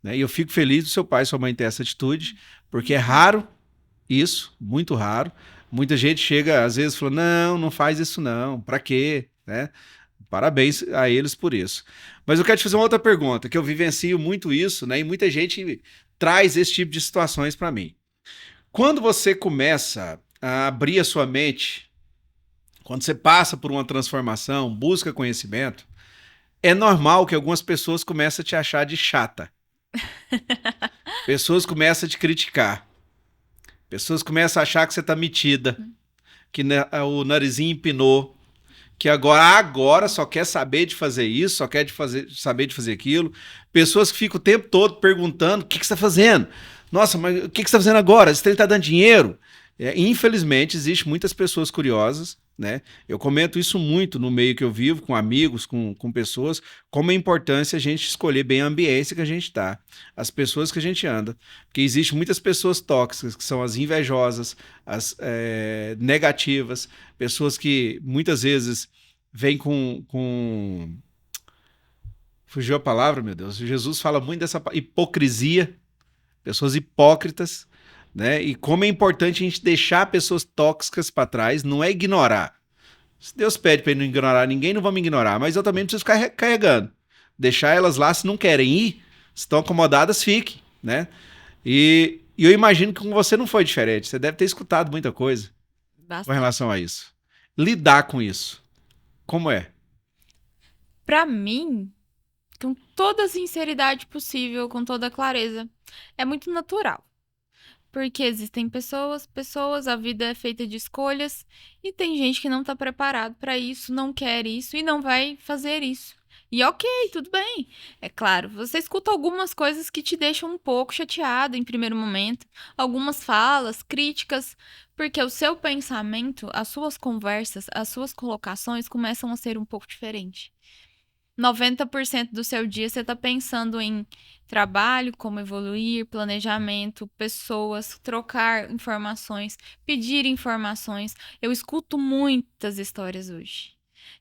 S1: Né? E eu fico feliz do seu pai e sua mãe ter essa atitude, porque é raro isso, muito raro. Muita gente chega, às vezes, falando, não faz isso não, pra quê? Né? Parabéns a eles por isso. Mas eu quero te fazer uma outra pergunta, que eu vivencio muito isso, né? E muita gente traz esse tipo de situações para mim. Quando você começa a abrir a sua mente, quando você passa por uma transformação, busca conhecimento, é normal que algumas pessoas comecem a te achar de chata. Pessoas começam a te criticar. Pessoas começam a achar que você tá metida, que o narizinho empinou, que agora só quer saber de fazer isso, só quer saber de fazer aquilo. Pessoas que ficam o tempo todo perguntando, o que você tá fazendo? Nossa, mas o que você tá fazendo agora? Esse trem tá dando dinheiro? Infelizmente, existem muitas pessoas curiosas, né? Eu comento isso muito no meio que eu vivo, com amigos, com pessoas, como é importante a gente escolher bem a ambiência que a gente está, as pessoas que a gente anda. Porque existem muitas pessoas tóxicas, que são as invejosas, as negativas, pessoas que muitas vezes vêm com... Fugiu a palavra, meu Deus. Jesus fala muito dessa hipocrisia, pessoas hipócritas, né? E como é importante a gente deixar pessoas tóxicas para trás, não é ignorar. Se Deus pede para não ignorar ninguém, não vamos ignorar, mas eu também não preciso ficar carregando. Deixar elas lá, se não querem ir, se estão acomodadas, fiquem, né? E eu imagino que com você não foi diferente. Você deve ter escutado muita coisa com relação a isso. Lidar com isso, como é?
S2: Para mim, com toda a sinceridade possível, com toda a clareza, é muito natural. Porque existem pessoas, a vida é feita de escolhas e tem gente que não tá preparado para isso, não quer isso e não vai fazer isso. E ok, tudo bem. É claro, você escuta algumas coisas que te deixam um pouco chateado em primeiro momento, algumas falas, críticas, porque o seu pensamento, as suas conversas, as suas colocações começam a ser um pouco diferentes. 90% do seu dia você está pensando em trabalho, como evoluir, planejamento, pessoas, trocar informações, pedir informações. Eu escuto muitas histórias hoje.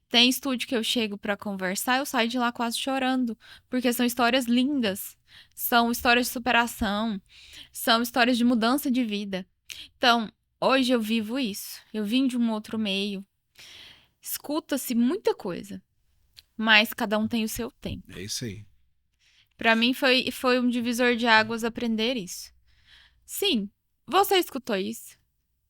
S2: Tem estúdio que eu chego para conversar, eu saio de lá quase chorando, porque são histórias lindas, são histórias de superação, são histórias de mudança de vida. Então, hoje eu vivo isso. Eu vim de um outro meio. Escuta-se muita coisa. Mas cada um tem o seu tempo.
S1: É isso aí.
S2: Pra mim foi um divisor de águas aprender isso. Sim, você escutou isso?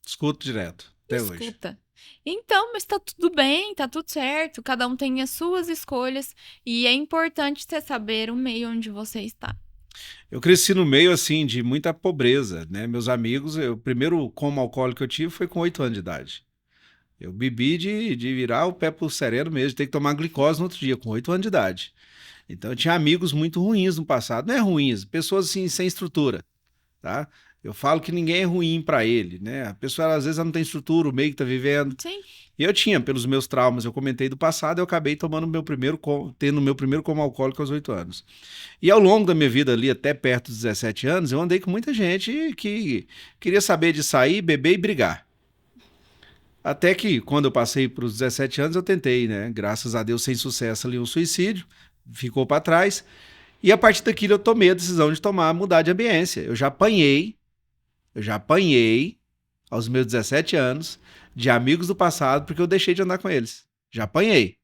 S1: Escuto direto, até hoje.
S2: Escuta. Então, mas tá tudo bem, tá tudo certo. Cada um tem as suas escolhas e é importante você saber o meio onde você está.
S1: Eu cresci no meio, assim, de muita pobreza, né? Meus amigos, o primeiro coma alcoólico que eu tive foi com 8 anos de idade. Eu bebi de virar o pé pro sereno mesmo, de ter que tomar glicose no outro dia, com 8 anos de idade. Então eu tinha amigos muito ruins no passado. Não é ruins, pessoas assim, sem estrutura, tá? Eu falo que ninguém é ruim para ele, né? A pessoa, às vezes, ela não tem estrutura, o meio que tá vivendo.
S2: Sim.
S1: E eu tinha, pelos meus traumas, eu comentei do passado, eu acabei tendo meu primeiro coma alcoólico aos 8 anos. E ao longo da minha vida ali, até perto dos 17 anos, eu andei com muita gente que queria saber de sair, beber e brigar. Até que, quando eu passei para os 17 anos, eu tentei, né? Graças a Deus, sem sucesso ali, um suicídio. Ficou para trás. E a partir daquilo, eu tomei a decisão de mudar de ambiência. Eu já apanhei aos meus 17 anos de amigos do passado porque eu deixei de andar com eles. Já apanhei.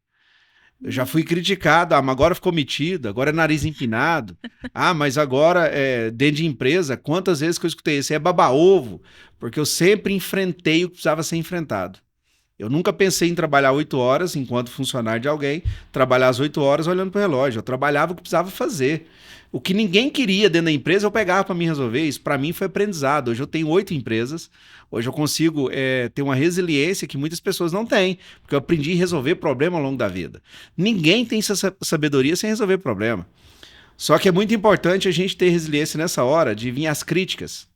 S1: Eu já fui criticado, mas agora ficou metido, agora é nariz empinado. Mas agora, dentro de empresa, quantas vezes que eu escutei isso? É baba-ovo, porque eu sempre enfrentei o que precisava ser enfrentado. Eu nunca pensei em trabalhar 8 horas enquanto funcionário de alguém, trabalhar as 8 horas olhando para o relógio. Eu trabalhava o que precisava fazer. O que ninguém queria dentro da empresa, eu pegava para mim resolver. Isso para mim foi aprendizado. Hoje eu tenho 8 empresas. Hoje eu consigo ter uma resiliência que muitas pessoas não têm, porque eu aprendi a resolver problema ao longo da vida. Ninguém tem essa sabedoria sem resolver problema. Só que é muito importante a gente ter resiliência nessa hora de vir as críticas.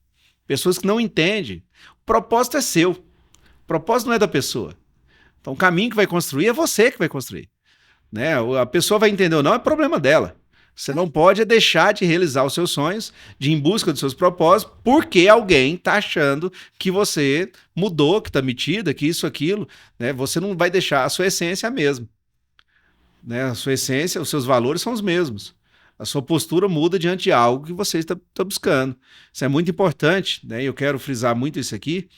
S1: Pessoas que não entendem. O propósito é seu. O propósito não é da pessoa. Então o caminho que vai construir é você que vai construir. Né? A pessoa vai entender ou não, é problema dela. Você não pode deixar de realizar os seus sonhos, de ir em busca dos seus propósitos, porque alguém está achando que você mudou, que está metida, que isso, aquilo. Né? Você não vai deixar a sua essência a mesma. Né? A sua essência, os seus valores são os mesmos. A sua postura muda diante de algo que você está buscando. Isso é muito importante, né? Eu quero frisar muito isso aqui,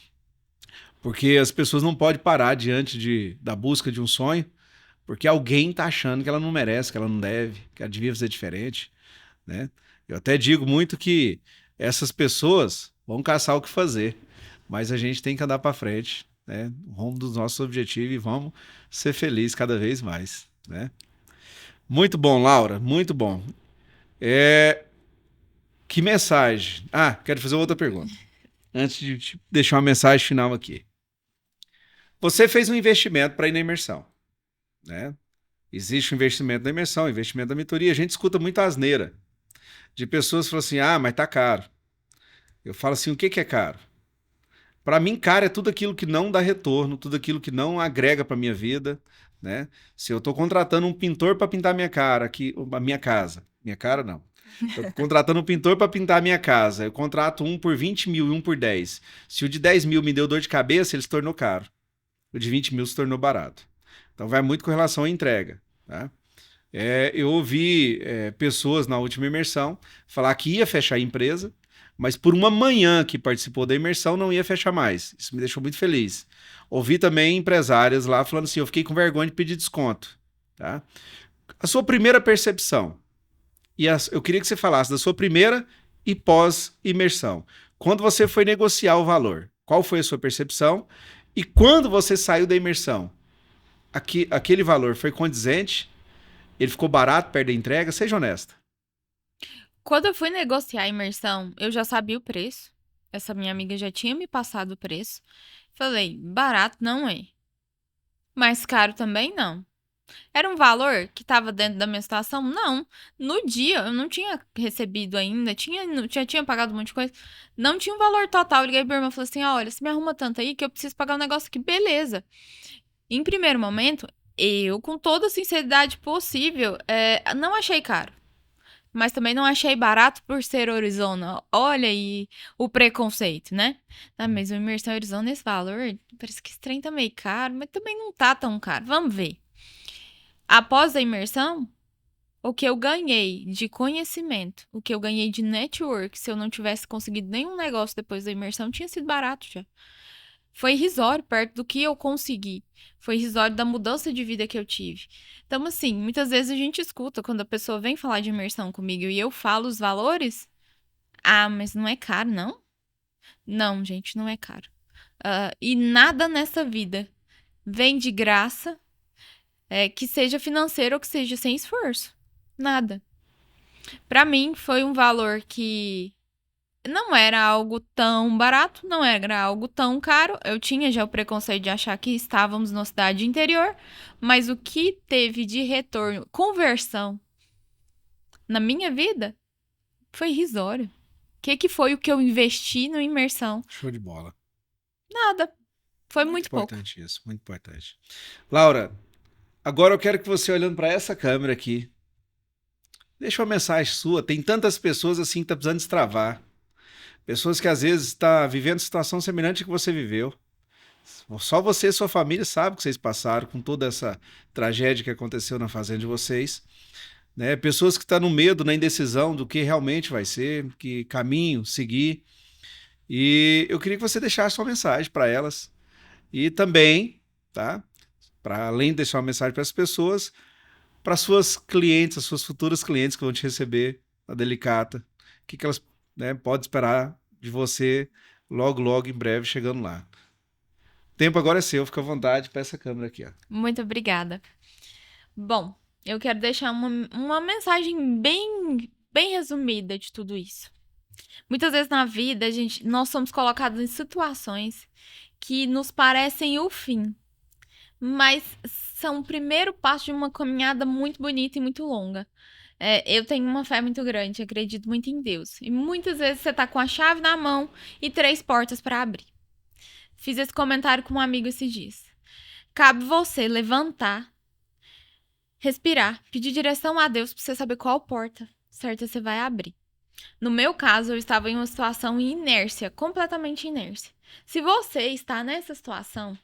S1: porque as pessoas não podem parar diante da busca de um sonho, porque alguém está achando que ela não merece, que ela não deve, que ela devia fazer diferente, né? Eu até digo muito que essas pessoas vão caçar o que fazer, mas a gente tem que andar para frente, né? Rumo dos nossos objetivos e vamos ser felizes cada vez mais, né? Muito bom, Laura, muito bom. Que mensagem? Quero fazer outra pergunta. Antes de te deixar uma mensagem final aqui. Você fez um investimento para ir na imersão, né? Existe o investimento da imersão, o investimento da mentoria. A gente escuta muita asneira de pessoas que falam assim, mas tá caro. Eu falo assim, o que é caro? Para mim, caro é tudo aquilo que não dá retorno, tudo aquilo que não agrega para minha vida, né? Se eu estou contratando um pintor para pintar minha cara, aqui, a minha casa, minha cara não. Estou contratando um pintor para pintar a minha casa. Eu contrato um por 20 mil e um por 10. Se o de 10 mil me deu dor de cabeça, ele se tornou caro. O de 20 mil se tornou barato. Então vai muito com relação à entrega. Tá? Eu ouvi pessoas na última imersão falar que ia fechar a empresa, mas por uma manhã que participou da imersão não ia fechar mais. Isso me deixou muito feliz. Ouvi também empresárias lá falando assim, eu fiquei com vergonha de pedir desconto. Tá? A sua primeira percepção, eu queria que você falasse da sua primeira e pós-imersão. Quando você foi negociar o valor, qual foi a sua percepção? E quando você saiu da imersão, aquele valor foi condizente? Ele ficou barato perto da entrega? Seja honesta.
S2: Quando eu fui negociar a imersão, eu já sabia o preço. Essa minha amiga já tinha me passado o preço. Falei, barato não é. Mais caro também não. Era um valor que estava dentro da minha situação? Não. No dia, eu não tinha recebido ainda, já tinha pagado um monte de coisa. Não tinha um valor total. Eu liguei pra minha irmã e falei assim, olha, você me arruma tanto aí que eu preciso pagar um negócio aqui. Beleza. Em primeiro momento, eu, com toda a sinceridade possível, não achei caro. Mas também não achei barato por ser Arizona. Olha aí o preconceito, né? Mas uma imersão Arizona, esse valor, parece que esse trem tá meio caro, mas também não tá tão caro. Vamos ver. Após a imersão, o que eu ganhei de conhecimento, o que eu ganhei de network, se eu não tivesse conseguido nenhum negócio depois da imersão, tinha sido barato já. Foi irrisório perto do que eu consegui. Foi irrisório da mudança de vida que eu tive. Então, assim, muitas vezes a gente escuta quando a pessoa vem falar de imersão comigo e eu falo os valores. Mas não é caro, não? Não, gente, não é caro. E nada nessa vida vem de graça, que seja financeiro ou que seja sem esforço. Nada. Pra mim, foi um valor que não era algo tão barato, não era algo tão caro. Eu tinha já o preconceito de achar que estávamos numa cidade interior, mas o que teve de retorno, conversão na minha vida foi irrisório. O que foi o que eu investi na imersão?
S1: Show de bola.
S2: Nada. Foi muito pouco.
S1: Importante isso, muito importante. Laura, agora eu quero que você, olhando para essa câmera aqui, deixe uma mensagem sua. Tem tantas pessoas assim que estão precisando destravar. Pessoas que às vezes estão vivendo situação semelhante que você viveu. Só você e sua família sabem o que vocês passaram com toda essa tragédia que aconteceu na fazenda de vocês. Né? Pessoas que estão no medo, na indecisão do que realmente vai ser, que caminho seguir. E eu queria que você deixasse uma mensagem para elas. E também, tá? Para além de deixar uma mensagem para as pessoas, para suas clientes, as suas futuras clientes que vão te receber na Delicata, o que elas podem esperar de você logo, logo, em breve, chegando lá. tempo agora é seu, fica à vontade para essa câmera aqui, ó.
S2: Muito obrigada. Bom, eu quero deixar uma mensagem bem resumida de tudo isso. Muitas vezes na vida, nós somos colocados em situações que nos parecem o fim, mas são o primeiro passo de uma caminhada muito bonita e muito longa. Eu tenho uma fé muito grande, acredito muito em Deus. E muitas vezes você tá com a chave na mão e 3 portas para abrir. Fiz esse comentário com um amigo esses dias. Cabe você levantar, respirar, pedir direção a Deus para você saber qual porta certa você vai abrir. No meu caso, eu estava em uma situação em inércia, completamente inércia. Se você está nessa situação,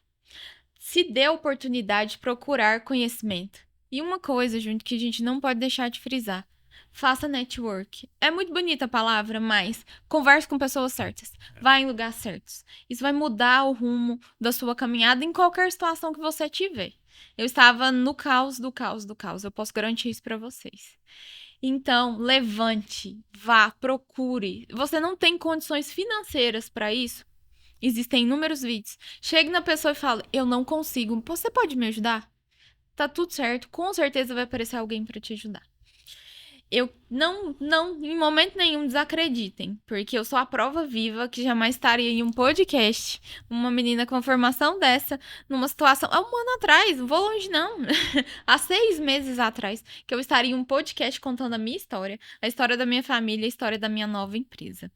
S2: se dê a oportunidade de procurar conhecimento. E uma coisa, junto, que a gente não pode deixar de frisar. Faça network. É muito bonita a palavra, mas converse com pessoas certas. Vá em lugares certos. Isso vai mudar o rumo da sua caminhada em qualquer situação que você tiver. Eu estava no caos do caos do caos. Eu posso garantir isso para vocês. Então, levante, vá, procure. Você não tem condições financeiras para isso? Existem inúmeros vídeos. Chegue na pessoa e fale, eu não consigo. Você pode me ajudar? Tá tudo certo. Com certeza vai aparecer alguém para te ajudar. Eu não, em momento nenhum desacreditem, porque eu sou a prova viva que jamais estaria em um podcast, uma menina com uma formação dessa, numa situação, há 1 ano atrás, não vou longe não, há 6 meses atrás, que eu estaria em um podcast contando a minha história, a história da minha família, a história da minha nova empresa.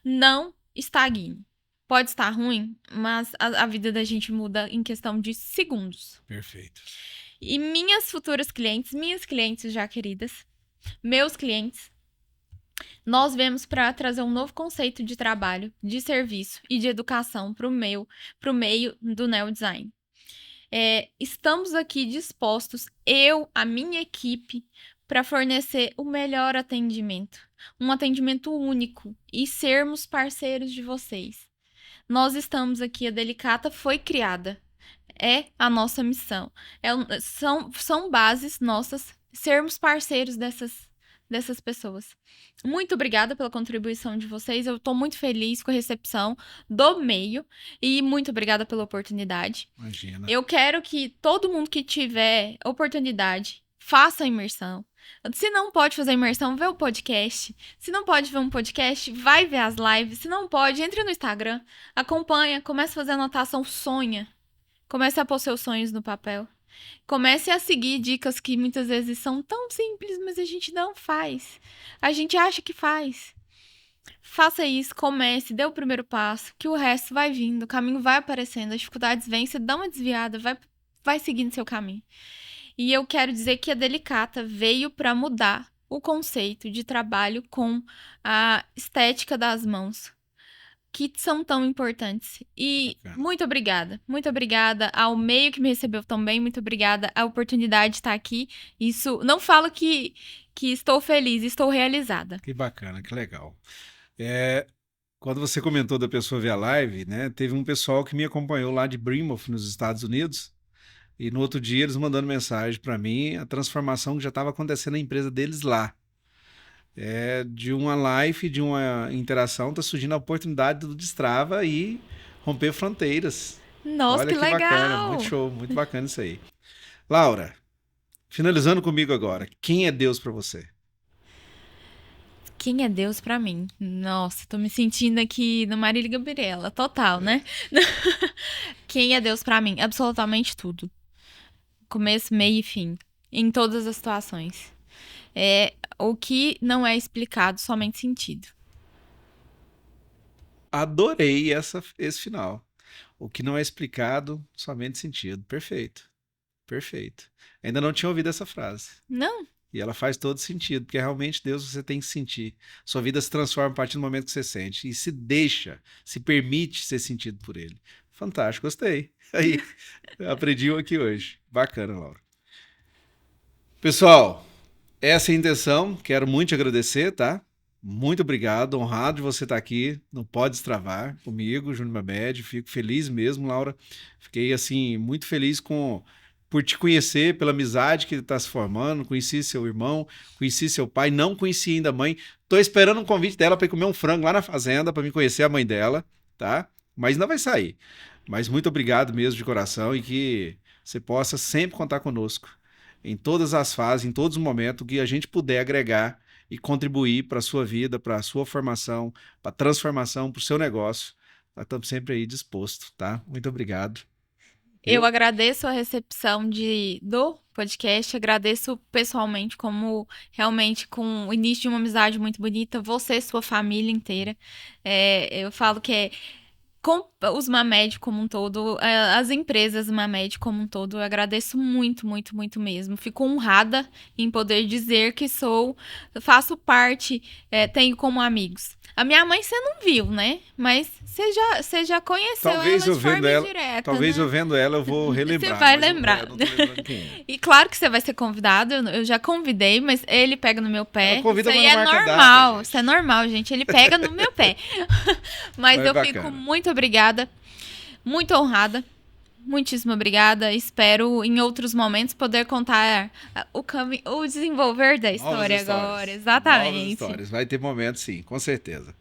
S2: Não estagne. Pode estar ruim, mas a vida da gente muda em questão de segundos.
S1: Perfeito.
S2: E minhas clientes já queridas, meus clientes, nós viemos para trazer um novo conceito de trabalho, de serviço e de educação para o meio do neodesign. Estamos aqui dispostos, a minha equipe, para fornecer o melhor atendimento, um atendimento único e sermos parceiros de vocês. Nós estamos aqui, a Delicata foi criada, é a nossa missão, são bases nossas sermos parceiros dessas pessoas. Muito obrigada pela contribuição de vocês. Eu estou muito feliz com a recepção do meio e muito obrigada pela oportunidade.
S1: Imagina.
S2: Eu quero que todo mundo que tiver oportunidade faça a imersão. Se não pode fazer a imersão, vê o podcast. Se não pode ver um podcast, vai ver as lives. Se não pode, entre no Instagram, acompanha, comece a fazer anotação, sonha. Comece a pôr seus sonhos no papel. Comece a seguir dicas que muitas vezes são tão simples, mas a gente não faz. A gente acha que faz. Faça isso, comece, dê o primeiro passo, que o resto vai vindo, o caminho vai aparecendo, as dificuldades vêm, você dá uma desviada, vai seguindo seu caminho. E eu quero dizer que a Delicata veio para mudar o conceito de trabalho com a estética das mãos, que são tão importantes. E muito obrigada ao meio que me recebeu também, muito obrigada à oportunidade de estar aqui. Isso, não falo que estou feliz, estou realizada.
S1: Que bacana, que legal. Quando você comentou da pessoa ver a live, né, teve um pessoal que me acompanhou lá de Brymouth, nos Estados Unidos, e no outro dia eles mandando mensagem para mim, a transformação que já estava acontecendo na empresa deles lá. De uma live, de uma interação, tá surgindo a oportunidade do Destrava e romper fronteiras.
S2: Nossa,
S1: olha que
S2: legal!
S1: Bacana, muito show, muito bacana isso aí. Laura, finalizando comigo agora, quem é Deus para você?
S2: Quem é Deus pra mim? Nossa, tô me sentindo aqui no Marília Gabriela, total, né? Quem é Deus pra mim? Absolutamente tudo. Começo, meio e fim. Em todas as situações. O que não é explicado, somente sentido.
S1: Adorei esse final. O que não é explicado, somente sentido. Perfeito. Perfeito. Ainda não tinha ouvido essa frase.
S2: Não.
S1: E ela faz todo sentido, porque realmente Deus você tem que sentir. Sua vida se transforma a partir do momento que você sente. E se permite ser sentido por ele. Fantástico, gostei. Aí, aprendi um aqui hoje. Bacana, Laura. Pessoal, essa é a intenção. Quero muito te agradecer, tá? Muito obrigado, honrado de você estar aqui. Não pode destravar comigo, Júnior Mamed. Fico feliz mesmo, Laura. Fiquei, assim, muito feliz por te conhecer, pela amizade que está se formando. Conheci seu irmão, conheci seu pai, não conheci ainda a mãe. Tô esperando um convite dela para ir comer um frango lá na fazenda para me conhecer a mãe dela, tá? Mas ainda vai sair. Mas muito obrigado mesmo de coração e que você possa sempre contar conosco em todas as fases, em todos os momentos que a gente puder agregar e contribuir para a sua vida, para a sua formação, para a transformação, para o seu negócio. Nós estamos sempre aí dispostos, tá? Muito obrigado.
S2: Eu agradeço a recepção do podcast, agradeço pessoalmente, como realmente com o início de uma amizade muito bonita, você e sua família inteira. Eu falo que com os Mamed como um todo, as empresas Mamed como um todo, eu agradeço muito, muito, muito mesmo. Fico honrada em poder dizer que faço parte, tenho como amigos. A minha mãe você não viu, né? Mas você já conheceu
S1: Talvez
S2: ela
S1: eu
S2: de forma
S1: vendo ela,
S2: indireta,
S1: talvez
S2: né?
S1: eu vendo ela eu vou relembrar.
S2: Você vai
S1: mas
S2: lembrar.
S1: eu não tô lembrando quem é.
S2: E claro que você vai ser convidado, eu já convidei, mas ele pega no meu pé.
S1: Ela convida,
S2: Isso aí
S1: mas
S2: é
S1: não marca
S2: normal,
S1: data,
S2: isso é normal, gente. Ele pega no meu pé. Mas
S1: Mas
S2: eu
S1: bacana.
S2: fico muito obrigada, muito honrada. Muitíssimo obrigada. Espero em outros momentos poder contar o desenvolver da história agora. Exatamente.
S1: Novas histórias. Vai ter momentos, sim, com certeza.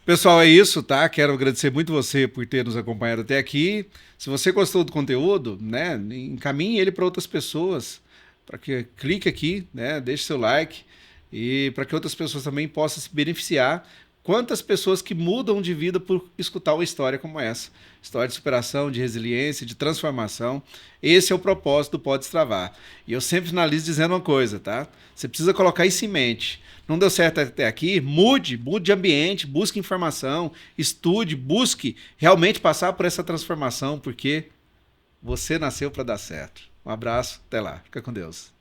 S1: Pessoal, é isso, tá? Quero agradecer muito você por ter nos acompanhado até aqui. Se você gostou do conteúdo, né, encaminhe ele para outras pessoas, para que clique aqui, né, deixe seu like e para que outras pessoas também possam se beneficiar. Quantas pessoas que mudam de vida por escutar uma história como essa? História de superação, de resiliência, de transformação. Esse é o propósito do Pode Destravar. E eu sempre finalizo dizendo uma coisa, tá? Você precisa colocar isso em mente. Não deu certo até aqui? Mude de ambiente, busque informação, estude, busque realmente passar por essa transformação, porque você nasceu para dar certo. Um abraço, até lá. Fica com Deus.